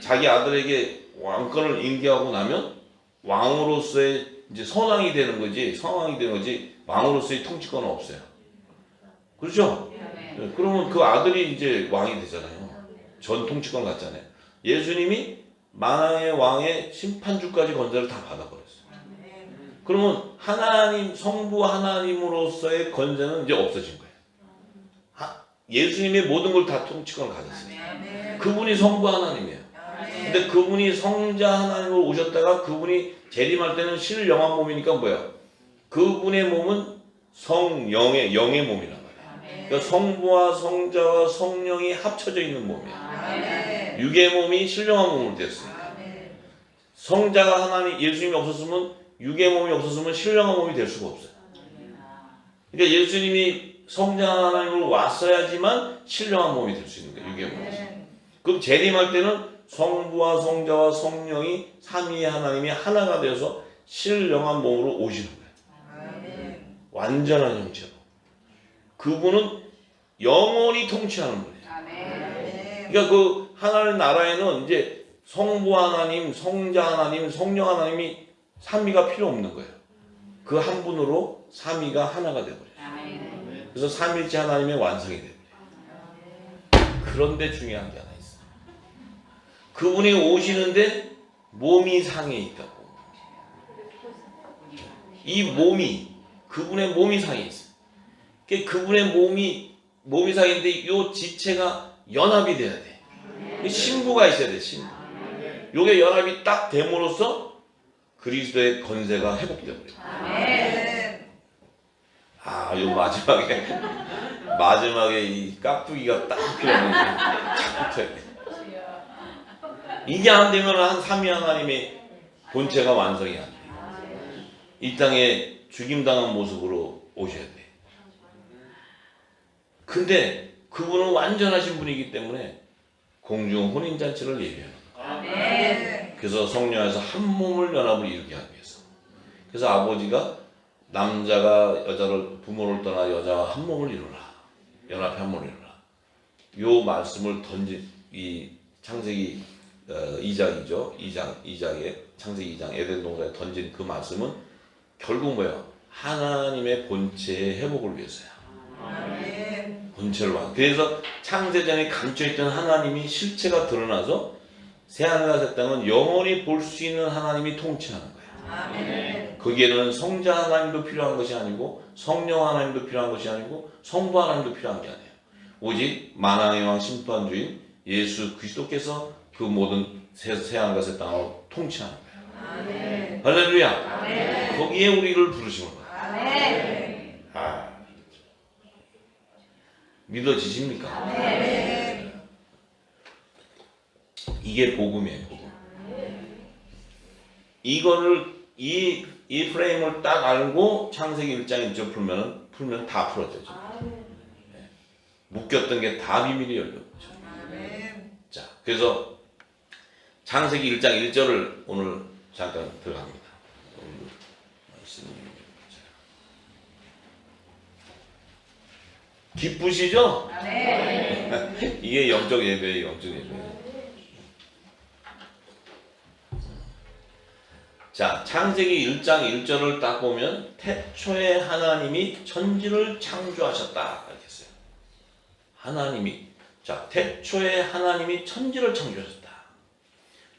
자기 아들에게 왕권을 인계하고 나면 왕으로서의 이제 선왕이 되는 거지, 성왕이 되는 거지, 왕으로서의 통치권은 없어요. 그렇죠? 네, 그러면 그 아들이 이제 왕이 되잖아요. 전 통치권 갖잖아요. 예수님이 만왕의 왕의 심판주까지 권세를 다 받아버렸어요. 그러면 하나님, 성부 하나님으로서의 권세는 이제 없어진 거예요. 예수님이 모든 걸 다 통치권을 가졌어요. 그분이 성부 하나님이에요. 근데 그분이 성자 하나님으로 오셨다가 그분이 재림할 때는 신령한 몸이니까 뭐야? 그분의 몸은 성령의 영의 몸이란 말이에요. 그러니까 성부와 성자와 성령이 합쳐져 있는 몸이에요. 육의 몸이 신령한 몸으로 됐으니까. 성자가 하나님, 예수님이 없었으면, 육의 몸이 없었으면 신령한 몸이 될 수가 없어요. 그러니까 예수님이 성자 하나님으로 왔어야지만 신령한 몸이 될 수 있는 거예요. 육의 몸이. 그럼 재림할 때는 성부와 성자와 성령이 삼위의 하나님이 하나가 되어서 신령한 몸으로 오시는 거예요. 완전한 형체로. 그분은 영원히 통치하는 분이에요. 그러니까 그 하나님 나라에는 이제 성부 하나님, 성자 하나님, 성령 하나님이 삼위가 필요 없는 거예요. 그 한 분으로 삼위가 하나가 되어버려요. 그래서 삼위일체 하나님의 완성이 되어버려요. 그런데 중요한 게 하나 있어요. 그분이 오시는데 몸이 상해 있다고. 이 몸이, 그분의 몸이 상해 있어요. 그분의 몸이 상해인데 이 지체가 연합이 돼야 돼. 신부가 있어야 돼, 신부. 요게 연합이 딱 됨으로써 그리스도의 권세가 회복되어 버려요. 요 마지막에 이 깍두기가 딱 필요해. 이게 안 되면 한 삼위 하나님의 본체가 완성이 안 돼. 이 땅에 죽임당한 모습으로 오셔야 돼. 근데 그분은 완전하신 분이기 때문에 공중 혼인잔치를 예비하는 거예요. 그래서 성령에서 한 몸을 연합을 이루게 하기 위해서. 그래서 아버지가 남자가 여자를, 부모를 떠나 여자와 한 몸을 이루라. 연합해 한 몸을 이루라. 요 말씀을 던진 이 창세기 2장이죠. 2장에 창세기 2장 에덴 동산에 던진 그 말씀은 결국 뭐예요? 하나님의 본체의 회복을 위해서야. 본체를 봐. 그래서 창세전에 감춰있던 하나님이 실체가 드러나서 새하늘과 새 땅은 영원히 볼 수 있는 하나님이 통치하는 거예요. 거기에는 성자 하나님도 필요한 것이 아니고 성령 하나님도 필요한 것이 아니고 성부 하나님도 필요한 게 아니에요. 오직 만왕의 왕 심판주인 예수 그리스도께서 그 모든 새하늘과 새 땅을 통치하는 거예요. 할렐루야. 거기에 우리를 부르신 거예요. 믿어지십니까? 이게 복음이에요. 복음. 이거를 이 프레임을 딱 알고 창세기 1장 1절 풀면 다 풀어져죠. 묶였던 게 다 비밀이 열려요. 자, 그래서 창세기 1장 1절을 오늘 잠깐 들어갑니다. 기쁘시죠? 이게 영적 예배예요. 영적 예배. 자, 창세기 1장 1절을 딱 보면 태초에 하나님이 천지를 창조하셨다 이렇게 했어요. 하나님이, 자, 태초에 하나님이 천지를 창조하셨다.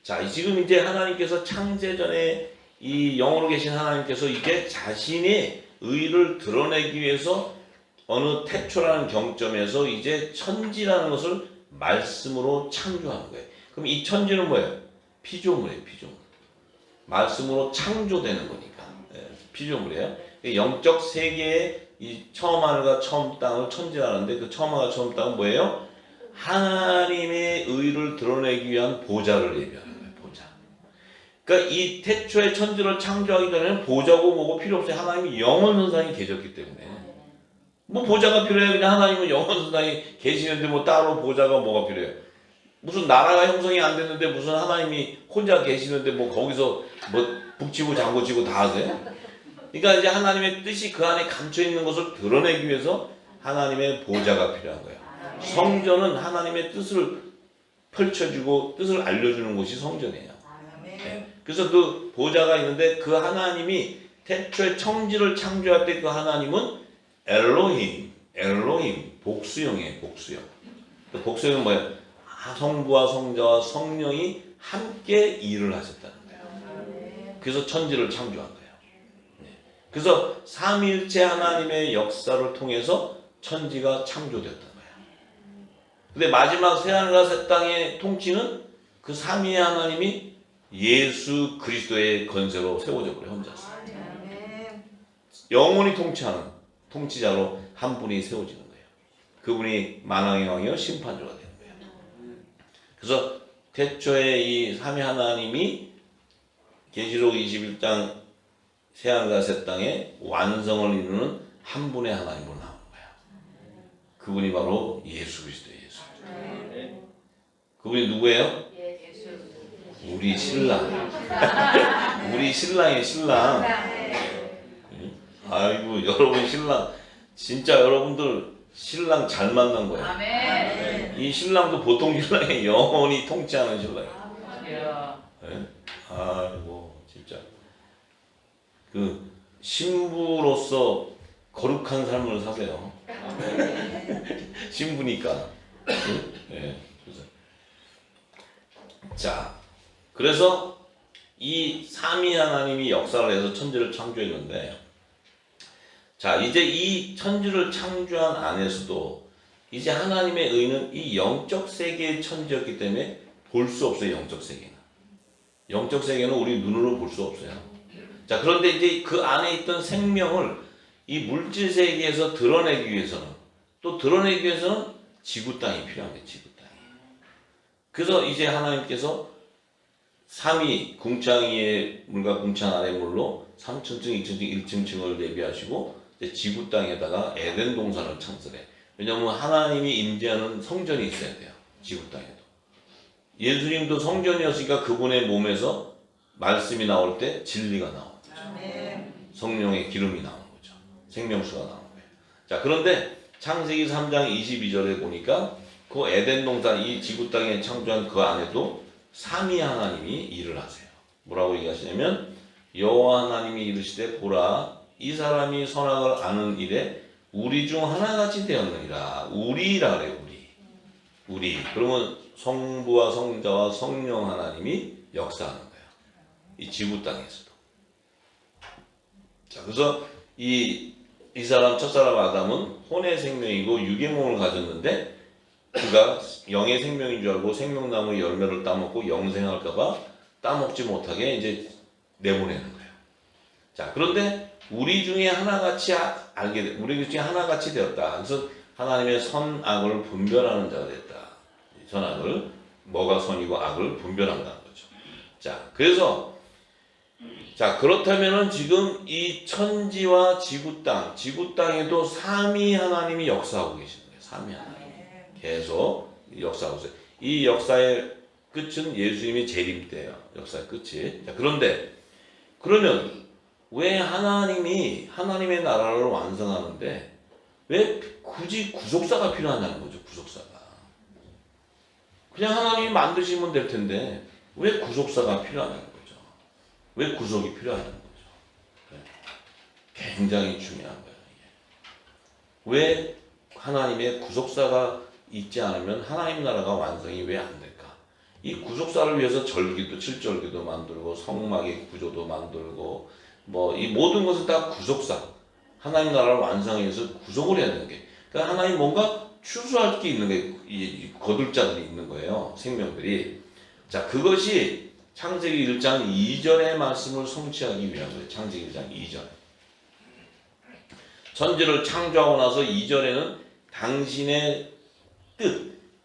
자, 지금 이제 하나님께서 창세전에 이 영으로 계신 하나님께서 이제 자신의 의를 드러내기 위해서 어느 태초라는 경점에서 이제 천지라는 것을 말씀으로 창조하는 거예요. 그럼 이 천지는 뭐예요? 피조물이에요. 피조물. 말씀으로 창조되는 거니까. 피조물이에요. 영적 세계에 이 처음 하늘과 처음 땅을 천지라는데 그 처음 하늘과 처음 땅은 뭐예요? 하나님의 의를 드러내기 위한 보좌를 예비하는 거예요. 보좌. 그러니까 이 태초의 천지를 창조하기 전에는 보좌고 뭐고 필요 없어요. 하나님이 영원선상에 계셨기 때문에. 뭐 보좌가 필요해요. 그냥 하나님은 영원선상에 계시는데 뭐 따로 보좌가 뭐가 필요해요. 무슨 나라가 형성이 안 됐는데 무슨 하나님이 혼자 계시는데 뭐 거기서 뭐 북치고 장구치고 다 하세요? 그러니까 이제 하나님의 뜻이 그 안에 감춰 있는 것을 드러내기 위해서 하나님의 보좌가 필요한 거예요. 성전은 하나님의 뜻을 펼쳐주고 뜻을 알려주는 곳이 성전이에요. 네. 그래서 그 보좌가 있는데 그 하나님이 태초에 천지를 창조할 때 그 하나님은 엘로힘, 복수형이에요. 복수형. 그 복수형은 뭐예요? 성부와 성자와 성령이 함께 일을 하셨다는 거예요. 그래서 천지를 창조한 거예요. 그래서 삼위일체 하나님의 역사를 통해서 천지가 창조되었던 거예요. 근데 마지막 새하늘과 새 땅의 통치는 그 삼위의 하나님이 예수 그리스도의 건세로 세워져 버려 혼자서. 영원히 통치하는 통치자로 한 분이 세워지는 거예요. 그분이 만왕의 왕이요 심판자가 되는 거예요. 그래서 태초에 이 삼위 하나님이 계시록 21장 새하늘과 새 땅의 완성을 이루는 한 분의 하나님으로 나오는 거야. 그분이 바로 예수 그리스도예요. 예수. 그분이 누구예요? 우리 신랑. 우리 신랑이에요. 신랑. 아이고 여러분 신랑 진짜 여러분들 신랑 잘 만난 거예요. 아멘. 이 신랑도 보통 신랑이 영원히 통치하는 신랑이에요. 네? 아이고 진짜 그 신부로서 거룩한 삶을 사세요. 신부니까. 네. 자, 그래서 이 삼위 하나님이 역사를 해서 천지를 창조했는데, 자 이제 이 천지를 창조한 안에서도 이제 하나님의 의는 이 영적 세계의 천지였기 때문에 볼 수 없어요. 영적 세계는. 영적 세계는 우리 눈으로 볼 수 없어요. 자, 그런데 이제 그 안에 있던 생명을 이 물질 세계에서 드러내기 위해서는 또 드러내기 위해서는 지구 땅이 필요한 거예요. 지구 땅이. 그래서 이제 하나님께서 삼위 궁창 위의 물과 궁창 아래 물로 3층층, 2층층, 1층층을 내비하시고 이제 지구 땅에다가 에덴 동산을 창설해. 왜냐하면 하나님이 임재하는 성전이 있어야 돼요. 지구 땅에도. 예수님도 성전이었으니까 그분의 몸에서 말씀이 나올 때 진리가 나오는 거죠. 성령의 기름이 나오는 거죠. 생명수가 나오는 거예요. 자, 그런데 창세기 3장 22절에 보니까 그 에덴 동산 이 지구 땅에 창조한 그 안에도 삼위 하나님이 일을 하세요. 뭐라고 얘기하시냐면 여호와 하나님이 이르시되 보라 이 사람이 선악을 아는 일에 우리 중 하나같이 되었느니라. 우리라 그래요. 우리. 그러면 성부와 성자와 성령 하나님이 역사하는 거예요. 이 지구 땅에서도. 자, 그래서 이 사람 첫사람 아담은 혼의 생명이고 육의 몸을 가졌는데 그가 영의 생명인 줄 알고 생명나무 열매를 따먹고 영생할까봐 따먹지 못하게 이제 내보내는 거예요. 자, 그런데 우리 중에 하나같이 알게 돼, 우리 중에 하나같이 되었다. 그래서 하나님의 선악을 분별하는 자가 됐다. 선악을 뭐가 선이고 악을 분별한다는 거죠. 자, 그래서 자 그렇다면은 지금 이 천지와 지구 땅에도 삼위 하나님이 역사하고 계시는 거예요. 삼위 하나님 계속 역사하고 있어요. 이 역사의 끝은 예수님이 재림 때예요. 역사의 끝이. 자, 그런데 그러면 왜 하나님이 하나님의 나라를 완성하는데 왜 굳이 구속사가 필요하냐는 거죠. 구속사가. 그냥 하나님이 만드시면 될 텐데 왜 구속사가 필요하냐는 거죠. 왜 구속이 필요하냐는 거죠. 굉장히 중요한 거예요. 이게. 왜 하나님의 구속사가 있지 않으면 하나님 나라가 완성이 왜 안 될까? 이 구속사를 위해서 절기도 7절기도 만들고 성막의 구조도 만들고 뭐 이 모든 것은 다 구속사. 하나님 나라를 완성하기 위해서 구속을 해야 되는 게. 그러니까 하나님 뭔가 추수할 게 있는 게 거둘 자들이 있는 거예요. 생명들이. 자, 그것이 창세기 1장 2절의 말씀을 성취하기 위한 거예요. 창세기 1장 2절. 천지를 창조하고 나서 2절에는 당신의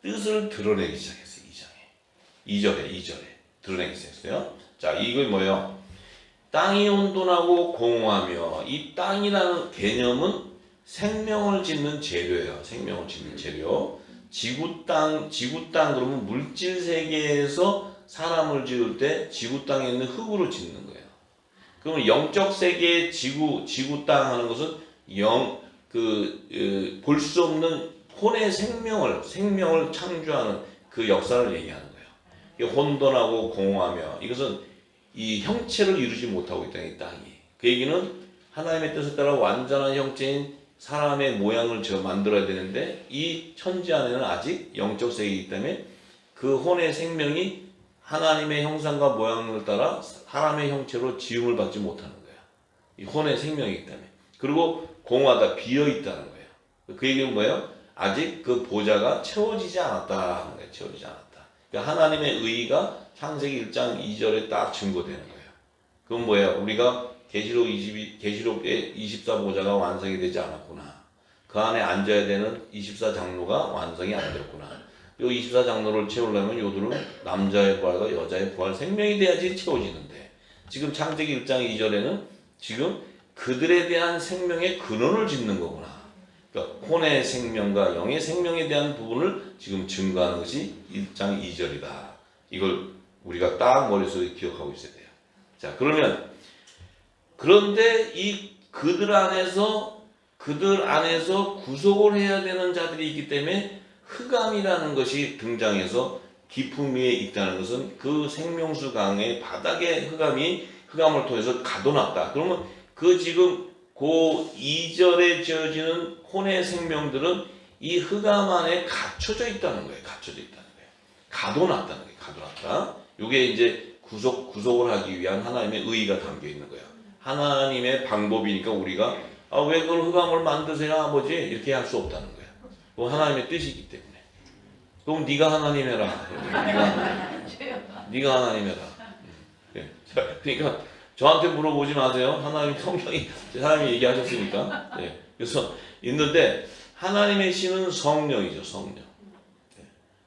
뜻을 드러내기 시작했어요. 2절에 드러내기 시작했어요. 자, 이거 뭐예요? 땅이 온돈하고 공허하며, 이 땅이라는 개념은 생명을 짓는 재료예요. 생명을 짓는 재료. 지구 땅 그러면 물질 세계에서 사람을 지을 때 지구 땅에 있는 흙으로 짓는 거예요. 그러면 영적 세계의 지구 땅 하는 것은 볼 수 없는 혼의 생명을 창조하는 그 역사를 얘기하는 거예요. 혼돈하고 공허하며, 이것은 이 형체를 이루지 못하고 있다는 이 땅이. 그 얘기는 하나님의 뜻에 따라 완전한 형체인 사람의 모양을 만들어야 되는데, 이 천지 안에는 아직 영적 세계이기 때문에 그 혼의 생명이 하나님의 형상과 모양을 따라 사람의 형체로 지음을 받지 못하는 거예요. 이 혼의 생명이기 때문에. 그리고 공허하다, 비어있다는 거예요. 그 얘기는 뭐예요? 아직 그 보좌가 채워지지 않았다. 채워지지 않았다. 그러니까 하나님의 의의가 창세기 1장 2절에 딱 증거되는 거예요. 그건 뭐예요? 우리가 계시록의 24보좌가 완성이 되지 않았구나. 그 안에 앉아야 되는 24장로가 완성이 안 됐구나. 이 24장로를 채우려면 요들은 남자의 부활과 여자의 부활 생명이 돼야지 채워지는데, 지금 창세기 1장 2절에는 지금 그들에 대한 생명의 근원을 짓는 거구나. 그러니까 혼의 생명과 영의 생명에 대한 부분을 지금 증거하는 것이 1장 2절이다. 이걸 우리가 딱 머릿속에 기억하고 있어야 돼요. 자, 그런데 이 그들 안에서 구속을 해야 되는 자들이 있기 때문에 흑암이라는 것이 등장해서 깊음 위에 있다는 것은 그 생명수 강의 바닥에 흑암을 통해서 가둬놨다. 그러면 지금 그 2절에 지어지는 혼의 생명들은 이 흑암 안에 갇혀져 있다는 거예요. 가둬놨다는 거예요. 가둬놨다. 이게 이제 구속을 하기 위한 하나님의 의의가 담겨 있는 거예요. 하나님의 방법이니까 우리가 왜 그걸 흑암을 만드세요, 아버지? 이렇게 할 수 없다는 거예요. 그건 하나님의 뜻이기 때문에. 그럼 네가 하나님 해라. 네가 하나님 해라. 그러니까 저한테 물어보지 마세요. 하나님 성령이 사람이 얘기하셨으니까. 그래서 있는데 하나님의 신은 성령이죠.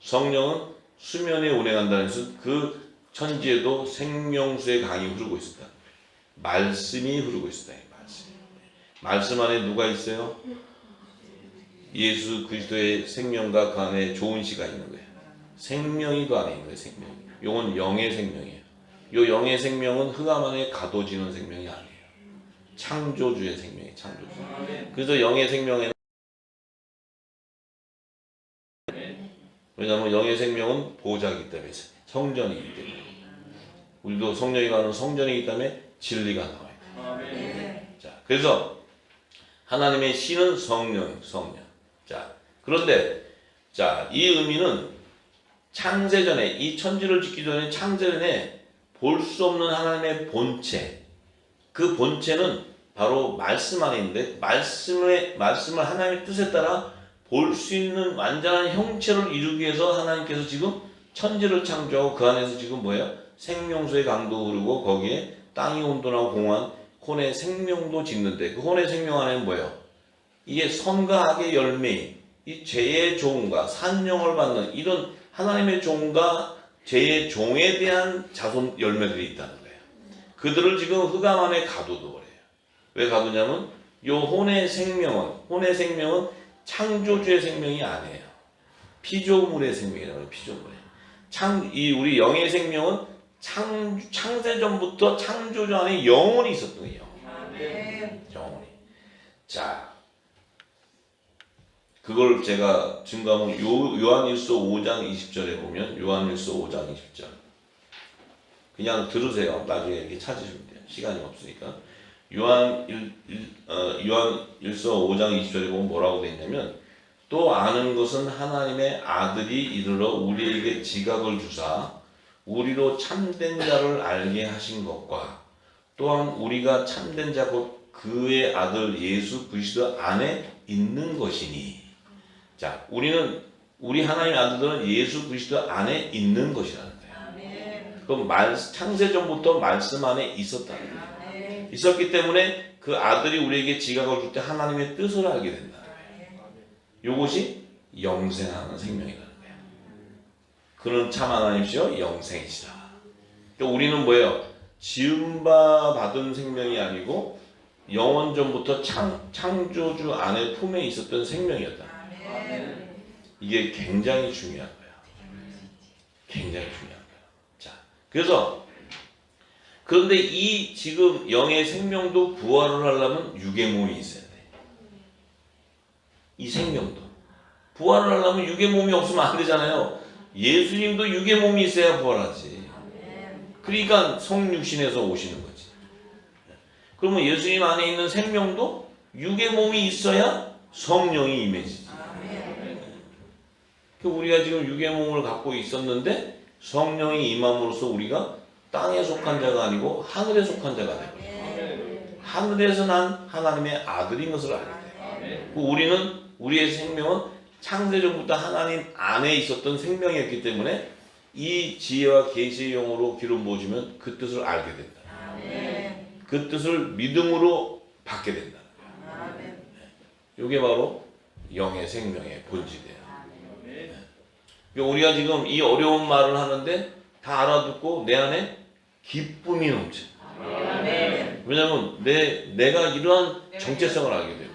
성령은 수면에 운행한다는 것은 그 천지에도 생명수의 강이 흐르고 있었다. 말씀이 흐르고 있었다. 말씀 안에 누가 있어요? 예수 그리스도의 생명과 그 안에 좋은 시가 있는 거예요. 생명이 그 안에 있는 거예요. 생명. 이건 영의 생명이에요. 이 영의 생명은 흑암 안에 가둬지는 생명이 아니에요. 창조주의 생명이에요. 창조주. 그래서 영의 생명에는, 왜냐하면 영의 생명은 보좌이기 때문에, 성전이기 때문에, 우리도 성령이 가는 성전이기 때문에 진리가 나와요. 자, 그래서 하나님의 신은 성령. 자, 그런데 이 의미는 창세전에, 이 천지를 짓기 전에 창세전에 볼 수 없는 하나님의 본체, 그 본체는 바로 말씀 안에 있는데, 말씀을 하나님의 뜻에 따라 볼 수 있는 완전한 형체를 이루기 위해서 하나님께서 지금 천지를 창조하고 그 안에서 지금 뭐예요? 생명수의 강도 흐르고 거기에 땅이 온돈하고 공허한 혼의 생명도 짓는데, 그 혼의 생명 안에는 뭐예요? 이게 선과 악의 열매인 이 죄의 종과 산령을 받는 이런 하나님의 종과 죄의 종에 대한 자손 열매들이 있다는 거예요. 그들을 지금 흑암 안에 가둬둬버려요. 왜 가두냐면 이 혼의 생명은 창조주의 생명이 아니에요. 피조물의 생명이라고 해요. 피조물의. 우리 영의 생명은 창세전부터 창조주 안에 영혼이 있었던 거예요. 영혼이. 자, 그걸 제가 증거하면 요한일서 5장 20절에 보면, 요한일서 5장 20절 그냥 들으세요. 나중에 이렇게 찾으시면 돼요. 시간이 없으니까. 요한일서 5장 20절에 보면 뭐라고 되어 있냐면, 또 아는 것은 하나님의 아들이 이르러 우리에게 지각을 주사 우리로 참된 자를 알게 하신 것과, 또한 우리가 참된 자 곧 그의 아들 예수 그리스도 안에 있는 것이니. 자, 우리 하나님의 아들들은 예수 그리스도 안에 있는 것이라는 거예요. 그럼 창세전부터 말씀 안에 있었다는 거예요. 있었기 때문에 그 아들이 우리에게 지각을 줄 때 하나님의 뜻을 알게 된다는 거예요. 이것이 영생하는 생명이라는 거예요. 그는 참 하나님이시여 영생이시라. 그러니까 우리는 뭐예요? 지음바 받은 생명이 아니고 영원전부터 창조주 안에 품에 있었던 생명이었다. 이게 굉장히 중요한 거야. 굉장히 중요한 거야. 자, 그런데 이 지금 영의 생명도 부활을 하려면 육의 몸이 있어야 돼. 이 생명도 부활을 하려면 육의 몸이 없으면 안 되잖아요. 예수님도 육의 몸이 있어야 부활하지. 그러니까 성육신에서 오시는 거지. 그러면 예수님 안에 있는 생명도 육의 몸이 있어야 성령이 임해지지. 우리가 지금 육의 몸을 갖고 있었는데 성령이 임함으로써 우리가 땅에 속한 자가 아니고 하늘에 속한 자가 되거든요. 하늘에서 난 하나님의 아들인 것을 알게 돼요. 우리의 생명은 창세전부터 하나님 안에 있었던 생명이었기 때문에 이 지혜와 계시의 영으로 기름 부어주면 그 뜻을 알게 된다. 그 뜻을 믿음으로 받게 된다. 이게 바로 영의 생명의 본질이에요. 우리가 지금 이 어려운 말을 하는데 다 알아듣고 내 안에 기쁨이 넘쳐. 왜냐하면 내가 이러한 정체성을 알게 돼요.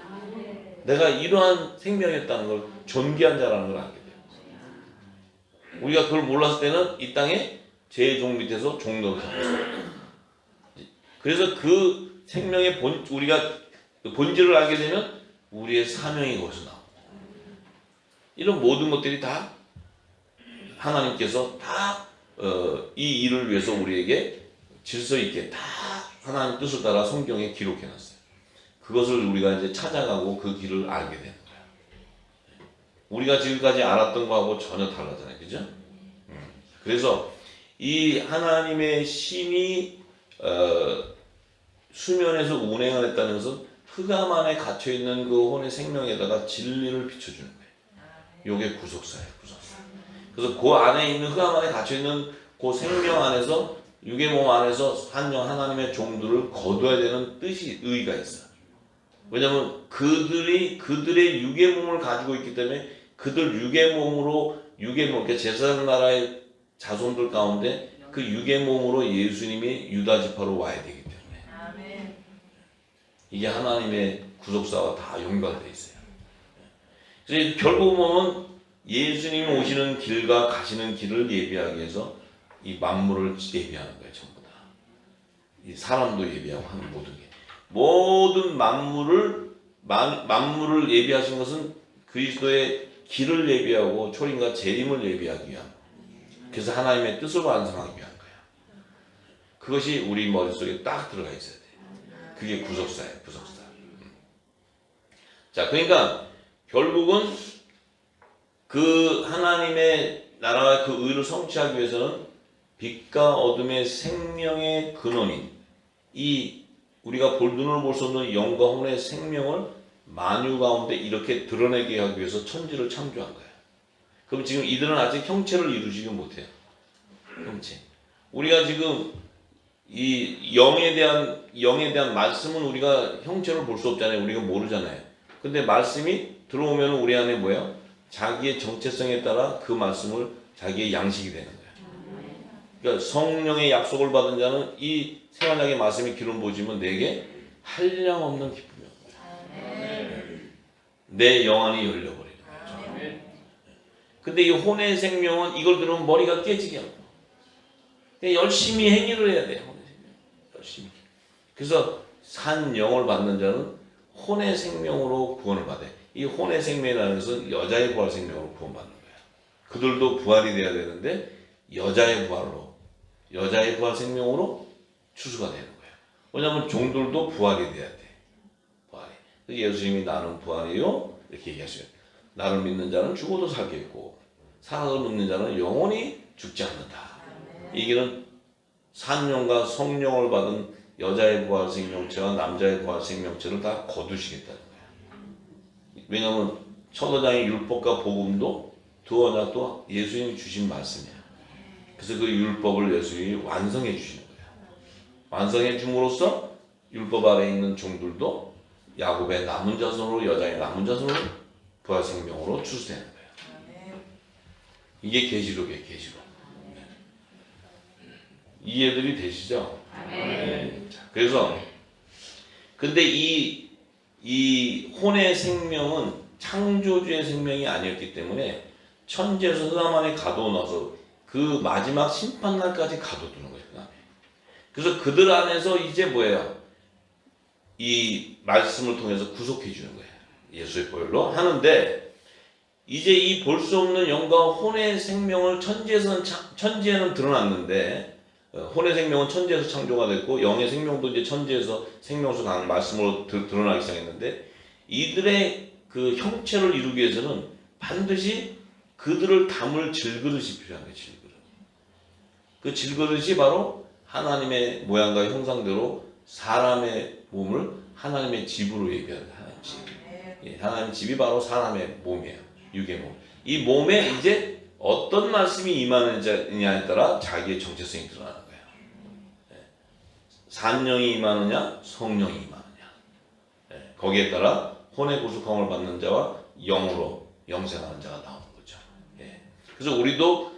내가 이러한 생명이었다는 걸, 존귀한 자라는 걸 알게 돼요. 우리가 그걸 몰랐을 때는 이 땅에 제 종 밑에서 종노릇 하고. 그래서 그 생명의 우리가 본질을 알게 되면 우리의 사명이 거기서 나오고. 이런 모든 것들이 다 하나님께서 다 이 일을 위해서 우리에게 질서 있게 다 하나님 뜻을 따라 성경에 기록해 놨어요. 그것을 우리가 이제 찾아가고 그 길을 알게 되는 거야. 우리가 지금까지 알았던 거하고 전혀 다르잖아요. 그죠? 그래서 이 하나님의 신이 수면에서 운행을 했다는 것은 흑암 안에 갇혀있는 그 혼의 생명에다가 진리를 비춰주는 거예요. 이게 구속사예요. 구속사. 그래서 그 안에 있는 흑암 안에 갇혀있는 그 생명 안에서 육의 몸 안에서 하나님의 종들을 거둬야 되는 의의가 있어요. 왜냐하면 그들의 육의 몸을 가지고 있기 때문에 그들 육의 몸으로 그러니까 제사장 나라의 자손들 가운데 그 육의 몸으로 예수님이 유다 지파로 와야 되기 때문에 이게 하나님의 구속사와 다 연관되어 있어요. 그래서 결국 보면 예수님이 오시는 길과 가시는 길을 예비하기 위해서 이 만물을 예비하는 거예요. 전부 다. 이 사람도 예비하고 하는 모든 만물을 예비하신 것은 그리스도의 길을 예비하고 초림과 재림을 예비하기 위함. 그래서 하나님의 뜻을 완성하기 위한 거야. 그것이 우리 머릿속에 딱 들어가 있어야 돼. 그게 구속사예요. 구속사. 자, 그러니까 결국은 그 하나님의 나라와 그 의를 성취하기 위해서는 빛과 어둠의 생명의 근원인 이 우리가 눈으로 볼 수 없는 영과 혼의 생명을 만유 가운데 이렇게 드러내게 하기 위해서 천지를 창조한 거야. 그럼 지금 이들은 아직 형체를 이루지는 못해요. 형체. 우리가 지금 이 영에 대한 말씀은 우리가 형체를 볼 수 없잖아요. 우리가 모르잖아요. 근데 말씀이 들어오면 우리 안에 뭐예요? 자기의 정체성에 따라 그 말씀을 자기의 양식이 되는 거예요. 그러니까 성령의 약속을 받은 자는 이 생활약의 말씀이 기름 부어지면 내게 한량없는 기쁨이 옵니다. 내 영안이 열려버리는 거죠. 근데 이 혼의 생명은 이걸 들으면 머리가 깨지게 하고 열심히 행위를 해야 돼요. 혼의 생명. 열심히. 그래서 산 영을 받는 자는 혼의 생명으로 구원을 받아요. 이 혼의 생명이라는 것은 여자의 부활 생명으로 구원받는 거예요. 그들도 부활이 돼야 되는데 여자의 부활 생명으로 추수가 되는 거예요. 왜냐하면 종들도 부활이 돼야 돼. 부활이. 예수님이 나는 부활이요 이렇게 얘기하셔요. 나를 믿는 자는 죽어도 살겠고 살아서 믿는 자는 영원히 죽지 않는다. 이 길은 산영과 성령을 받은 여자의 부활 생명체와 남자의 부활 생명체를 다 거두시겠다는 거예요. 왜냐하면 천도장의 율법과 복음도 두어나 또 예수님이 주신 말씀이에요. 그래서 그 율법을 예수님이 완성해 주시는 거예요. 완성해 줌으로써 율법 아래에 있는 종들도 야곱의 남은 자손으로 여자의 남은 자손으로 부활 생명으로 출세하는 거예요. 이게 계시록이에요. 계시록. 이해들이 되시죠? 네. 그래서 근데 이 혼의 생명은 창조주의 생명이 아니었기 때문에 천지에서 흑암 안에 가둬놔서 그 마지막 심판날까지 가둬두는 거예요. 그래서 그들 안에서 이제 뭐예요? 이 말씀을 통해서 구속해 주는 거예요. 예수의 보혈로 하는데 이제 이 볼 수 없는 영과 혼의 생명을 천지에는 드러났는데 혼의 생명은 천지에서 창조가 됐고 영의 생명도 이제 천지에서 생명수 강한 말씀으로 드러나기 시작했는데 이들의 그 형체를 이루기 위해서는 반드시 그들을 담을 질그릇이 필요한 거예요. 질그릇. 그 질그릇이 바로 하나님의 모양과 형상대로 사람의 몸을 하나님의 집으로 얘기하는 하나님 집. 예, 하나님 집이 바로 사람의 몸이에요. 육의 몸. 이 몸에 이제 어떤 말씀이 임하느냐에 따라 자기의 정체성이 드러나는 거예요. 예, 산령이 임하느냐, 성령이 임하느냐. 예, 거기에 따라 혼의 구속함을 받는 자와 영으로 영생하는 자가 나오는 거죠. 예. 그래서 우리도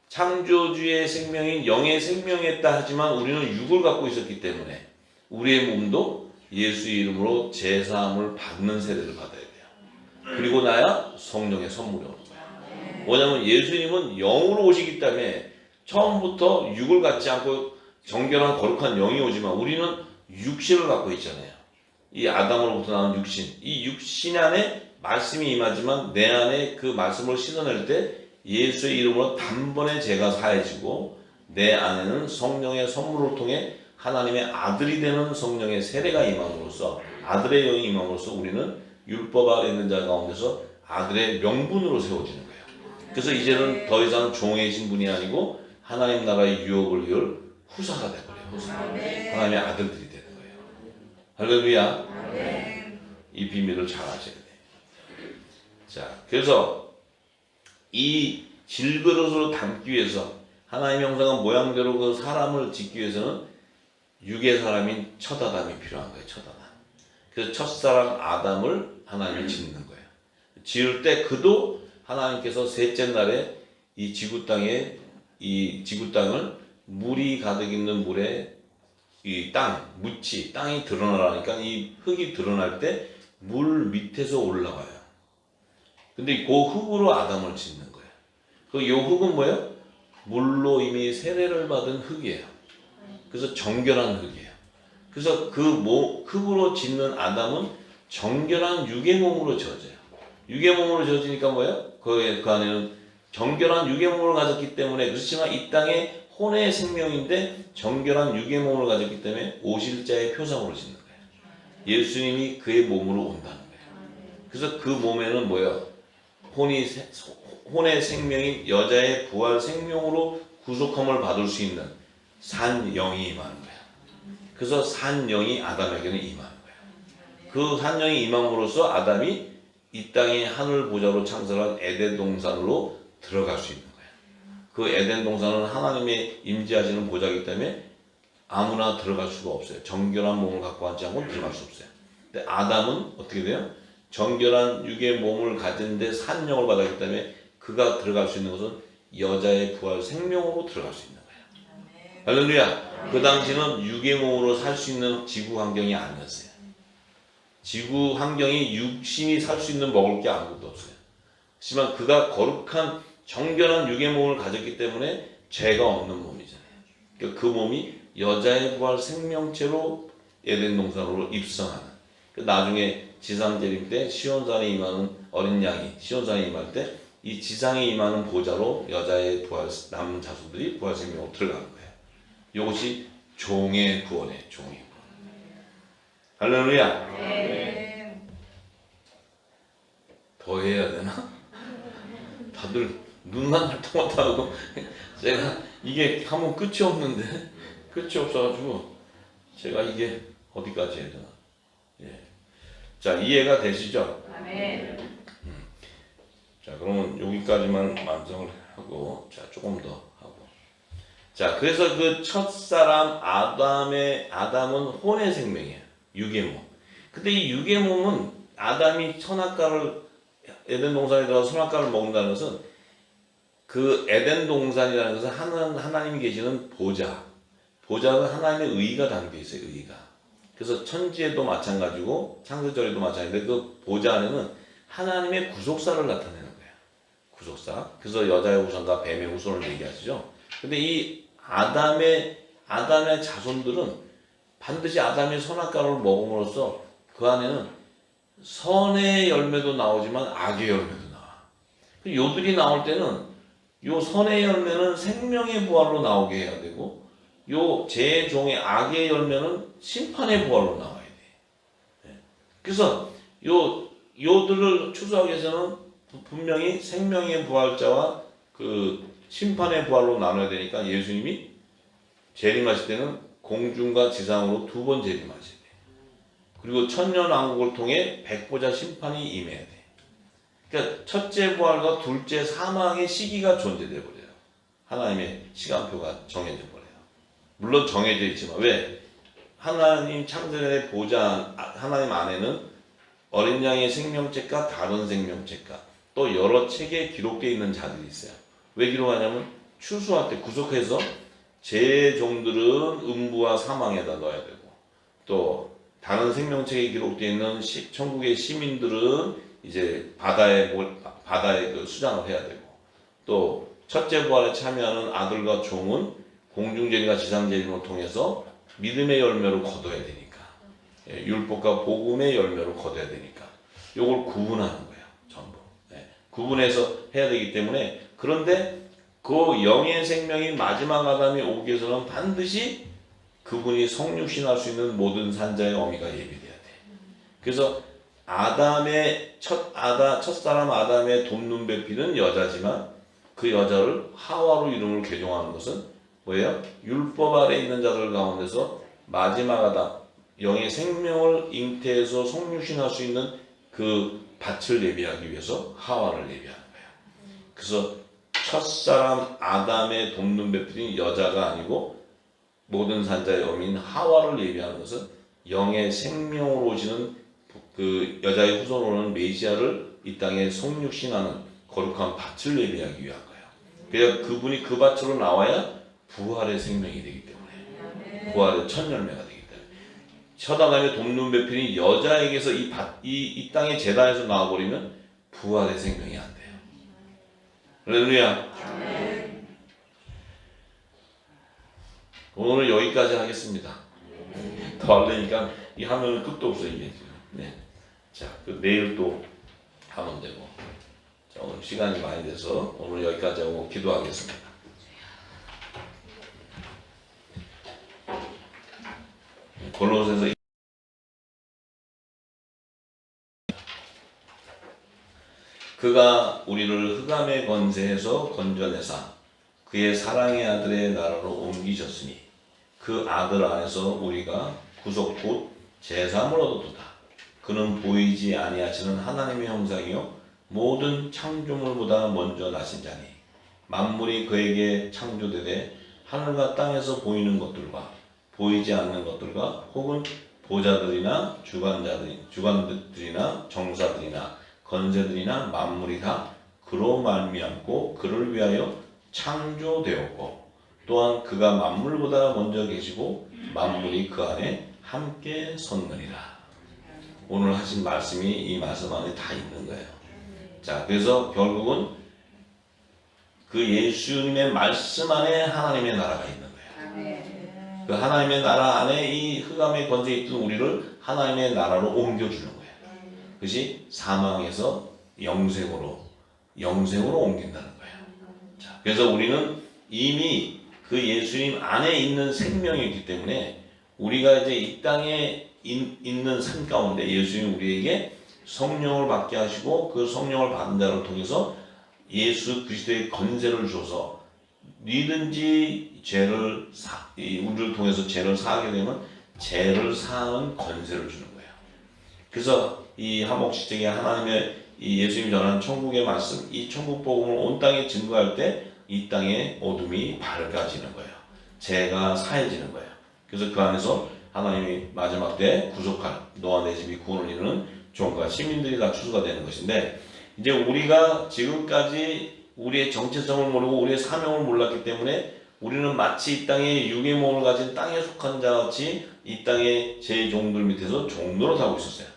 창조주의 생명인 영의 생명이었다 하지만 우리는 육을 갖고 있었기 때문에 우리의 몸도 예수의 이름으로 제사함을 받는 세례를 받아야 돼요. 그리고 나야 성령의 선물이 오는 거예요. 뭐냐면 예수님은 영으로 오시기 때문에 처음부터 육을 갖지 않고 정결한 거룩한 영이 오지만 우리는 육신을 갖고 있잖아요. 이 아담으로부터 나온 육신. 이 육신 안에 말씀이 임하지만 내 안에 그 말씀을 씻어낼 때 예수의 이름으로 단번에 죄가 사해지고 내 안에는 성령의 선물을 통해 하나님의 아들이 되는 성령의 세례가 임함으로써 아들의 영이 임함으로써 우리는 율법 아래 있는 자 가운데서 아들의 명분으로 세워지는 거예요. 그래서 이제는 더 이상 종의 신분이 아니고 하나님 나라의 유업을 이을 후사가 되버려요. 후사. 하나님의 아들들이 되는 거예요. 할렐루야. 이 비밀을 잘 아셔야 돼요. 자, 그래서 이 질그릇으로 담기 위해서 하나님의 형상과 모양대로 그 사람을 짓기 위해서는 육의 사람인 첫 아담이 필요한 거예요. 첫 아담. 그래서 첫사람 아담을 하나님이 짓는 거예요. 지을 때 그도 하나님께서 셋째 날에 이 지구 땅을 물이 가득 있는 물에 이 땅이 드러나라니까 이 흙이 드러날 때 물 밑에서 올라와요. 근데 그 흙으로 아담을 짓는 거예요. 그 요 흙은 뭐예요? 물로 이미 세례를 받은 흙이에요. 그래서 정결한 흙이에요. 그래서 그 흙으로 짓는 아담은 정결한 육의 몸으로 지어져요. 육의 몸으로 지어지니까 뭐예요? 그 안에는 정결한 육의 몸을 가졌기 때문에 그렇지만 이 땅에 혼의 생명인데 정결한 육의 몸을 가졌기 때문에 오실 자의 표상으로 짓는 거예요. 예수님이 그의 몸으로 온다는 거예요. 그래서 그 몸에는 뭐예요? 혼의 생명인 여자의 부활 생명으로 구속함을 받을 수 있는 산 영이 임하는 거예요. 그래서 산 영이 아담에게는 임하는 거예요. 그 산 영이 임함으로써 아담이 이 땅의 하늘 보좌로 창설한 에덴 동산으로 들어갈 수 있는 거예요. 그 에덴 동산은 하나님의 임재하시는 보좌이기 때문에 아무나 들어갈 수가 없어요. 정결한 몸을 갖고 앉지 않고 들어갈 수 없어요. 근데 아담은 어떻게 돼요? 정결한 육의 몸을 가진데 산 영을 받았기 때문에 그가 들어갈 수 있는 것은 여자의 부활 생명으로 들어갈 수 있는 거예요. 할렐루야. 그 당시는 육의 몸으로 살 수 있는 지구 환경이 아니었어요. 지구 환경이 육신이 살 수 있는 먹을 게 아무것도 없어요. 하지만 그가 거룩한 정결한 육의 몸을 가졌기 때문에 죄가 없는 몸이잖아요. 그러니까 그 몸이 여자의 부활 생명체로 에덴 동산으로 입성하는. 나중에 지상 재림 때 시온산에 임하는 어린 양이 시온산에 임할 때 이 지상에 임하는 보좌로 여자의 부활 남은 자손들이 부활 생명으로 들어가는 거예요. 이것이 종의 구원이에요. 종의 구원. 할렐루야. 네. 더 해야 되나? 다들 눈만 활동하고 제가 이게 하면 끝이 없는데 끝이 없어가지고 제가 이게 어디까지 해야 되나? 예. 자, 이해가 되시죠? 아멘. 자, 그러면 여기까지만 완성을 하고, 자, 조금 더 하고. 자, 그래서 그 첫사람 아담은 혼의 생명이에요. 육의 몸. 근데 이 육의 몸은 아담이 에덴 동산에 들어가서 선악과를 먹는다는 것은 그 에덴 동산이라는 것은 하나님이 계시는 보좌는 하나님의 의가 담겨 있어요. 의가. 그래서 천지에도 마찬가지고 창세절에도 마찬가지인데 그 보좌 안에는 하나님의 구속사를 나타내는 거예요. 구속사. 그래서 여자의 후손과 뱀의 후손을 얘기하시죠. 근데 이 아담의 자손들은 반드시 아담이 선악과를 먹음으로써 그 안에는 선의 열매도 나오지만 악의 열매도 나와. 요들이 나올 때는 요 선의 열매는 생명의 부활로 나오게 해야 되고 요 제 종의 악의 열매는 심판의 부활로 나와야 돼. 그래서 요들을 추수하기 위해서는 분명히 생명의 부활자와 그 심판의 부활로 나눠야 되니까 예수님이 재림하실 때는 공중과 지상으로 두 번 재림하셔야 돼. 그리고 천년왕국을 통해 백보자 심판이 임해야 돼. 그러니까 첫째 부활과 둘째 사망의 시기가 존재돼 버려요. 하나님의 시간표가 정해져 버려요. 물론 정해져 있지만 왜? 하나님 창세전의 보좌 하나님 안에는 어린 양의 생명책과 다른 생명책과 또 여러 책에 기록되어 있는 자들이 있어요. 왜 기록하냐면 추수할 때 구속해서 제 종들은 음부와 사망에다 넣어야 되고 또 다른 생명책에 기록되어 있는 천국의 시민들은 이제 바다에 그 수장을 해야 되고 또 첫째 부활에 참여하는 아들과 종은 공중재림과 지상재림을 통해서 믿음의 열매를 거둬야 되니까 율법과 복음의 열매를 거둬야 되니까 요걸 구분하는 거예요. 전부 구분해서 해야 되기 때문에 그런데 그 영의 생명이 마지막 아담이 오기 위해서는 반드시 그분이 성육신할 수 있는 모든 산자의 어미가 예비돼야 돼. 그래서 첫사람 아담의 돕는 배필은 여자지만 그 여자를 하와로 이름을 개종하는 것은 뭐예요? 율법 아래 있는 자들 가운데서 마지막 아담 영의 생명을 잉태해서 성육신할 수 있는 그 밭을 예비하기 위해서 하와를 예비하는 거예요. 그래서 첫사람 아담의 돕는 배필인 여자가 아니고 모든 산자의 어미인 하와를 예비하는 것은 영의 생명으로 오시는 그 여자의 후손으로 오는 메시아를 이 땅에 성육신하는 거룩한 밭을 예비하기 위한 거예요. 그래야 그분이 그 밭으로 나와야 부활의 생명이 되기 때문에 부활의 첫 열매가 되기 때문에 첫 아담의 돕는 배필인 여자에게서 이 땅의 제단에서 나와버리면 부활의 생명이 안 돼요. 할렐루야. 오늘은 여기까지 하겠습니다. 더 하려니까 이 하면은 끝도 없어 이게 지금. 네. 자, 내일 또 하면 되고. 자, 오늘 시간이 많이 돼서 오늘 여기까지 하고 기도하겠습니다. 골로새서 그가 우리를 흑암의 권세에서 건져내사 그의 사랑의 아들의 나라로 옮기셨으니 그 아들 안에서 우리가 구속 곧 제삼을 얻었도다. 그는 보이지 아니하시는 하나님의 형상이요 모든 창조물보다 먼저 나신 자니 만물이 그에게 창조되되 하늘과 땅에서 보이는 것들과 보이지 않는 것들과 혹은 보좌들이나 주관들이나 정사들이나 건세들이나 만물이 다 그로 말미암고 그를 위하여 창조되었고 또한 그가 만물보다 먼저 계시고 만물이 그 안에 함께 섰느니라. 오늘 하신 말씀이 이 말씀 안에 다 있는 거예요. 자, 그래서 결국은 그 예수님의 말씀 안에 하나님의 나라가 있는 거예요. 그 하나님의 나라 안에 이 흑암의 권세에 있던 우리를 하나님의 나라로 옮겨주는 거예요. 그것이 사망에서 영생으로 옮긴다는 거예요. 자, 그래서 우리는 이미 그 예수님 안에 있는 생명이기 때문에 우리가 이제 이 땅에 있는 삶 가운데 예수님이 우리에게 성령을 받게 하시고 그 성령을 받은 자를 통해서 예수 그리스도의 권세를 줘서 누구든지 우리를 통해서 죄를 사하게 되면 죄를 사하는 권세를 주는 거예요. 그래서 이 한목식적인 하나님의 이 예수님이 전하는 천국의 말씀, 이 천국 복음을 온 땅에 증거할 때 이 땅의 어둠이 밝아지는 거예요. 죄가 사해지는 거예요. 그래서 그 안에서 하나님이 마지막 때 구속할 너와 내 집이 구원을 이루는 종과 시민들이 다 추수가 되는 것인데, 이제 우리가 지금까지 우리의 정체성을 모르고 우리의 사명을 몰랐기 때문에 우리는 마치 이 땅에 육의 몸을 가진 땅에 속한 자같이 이 땅의 제 종들 밑에서 종로로 살고 있었어요.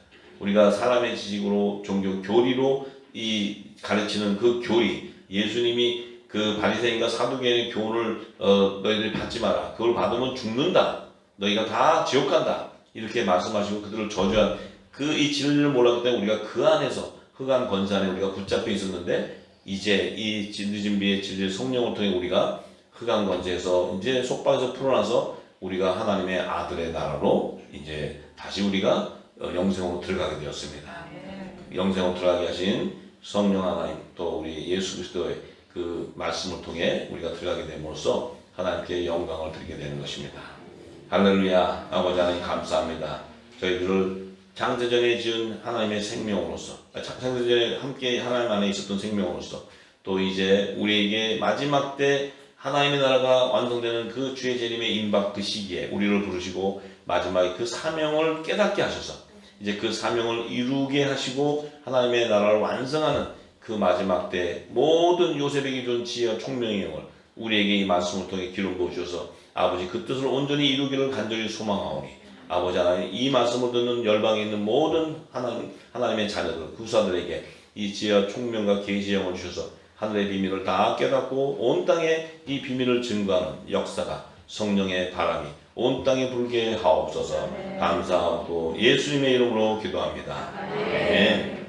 우리가 사람의 지식으로 종교 교리로 이 가르치는 그 교리, 예수님이 그 바리새인과 사두개인의 교훈을 너희들이 받지 마라. 그걸 받으면 죽는다. 너희가 다 지옥 간다. 이렇게 말씀하시고 그들을 저주한 그 이 진리를 몰랐기 때문에 우리가 그 안에서 흑암 권세 안에 우리가 붙잡혀 있었는데, 이제 이 진리진비의 진리 성령을 통해 우리가 흑암 권세에서 이제 속박에서 풀어나서 우리가 하나님의 아들의 나라로 이제 다시 우리가 영생으로 들어가게 되었습니다. 영생으로 들어가게 하신 성령 하나님, 또 우리 예수 그리스도의 그 말씀을 통해 우리가 들어가게 됨으로써 하나님께 영광을 드리게 되는 것입니다. 할렐루야. 아버지 하나님 감사합니다. 저희들을 창세전에 지은 하나님의 생명으로서, 창세전에 함께 하나님 안에 있었던 생명으로서, 또 이제 우리에게 마지막 때 하나님의 나라가 완성되는 그 주의 재림의 임박 그 시기에 우리를 부르시고 마지막에 그 사명을 깨닫게 하셔서 이제 그 사명을 이루게 하시고 하나님의 나라를 완성하는 그 마지막 때 모든 요셉에게 준 지혜와 총명의 영을 우리에게 이 말씀을 통해 기름 부으셔서 아버지 그 뜻을 온전히 이루기를 간절히 소망하오니, 아버지 하나님 이 말씀을 듣는 열방에 있는 모든 하나님의 자녀들, 구사들에게 이 지혜와 총명과 계시의 영을 주셔서 하늘의 비밀을 다 깨닫고 온 땅에 이 비밀을 증거하는 역사가, 성령의 바람이 온 땅에 불게 하옵소서. 감사하고 예수님의 이름으로 기도합니다. 아멘.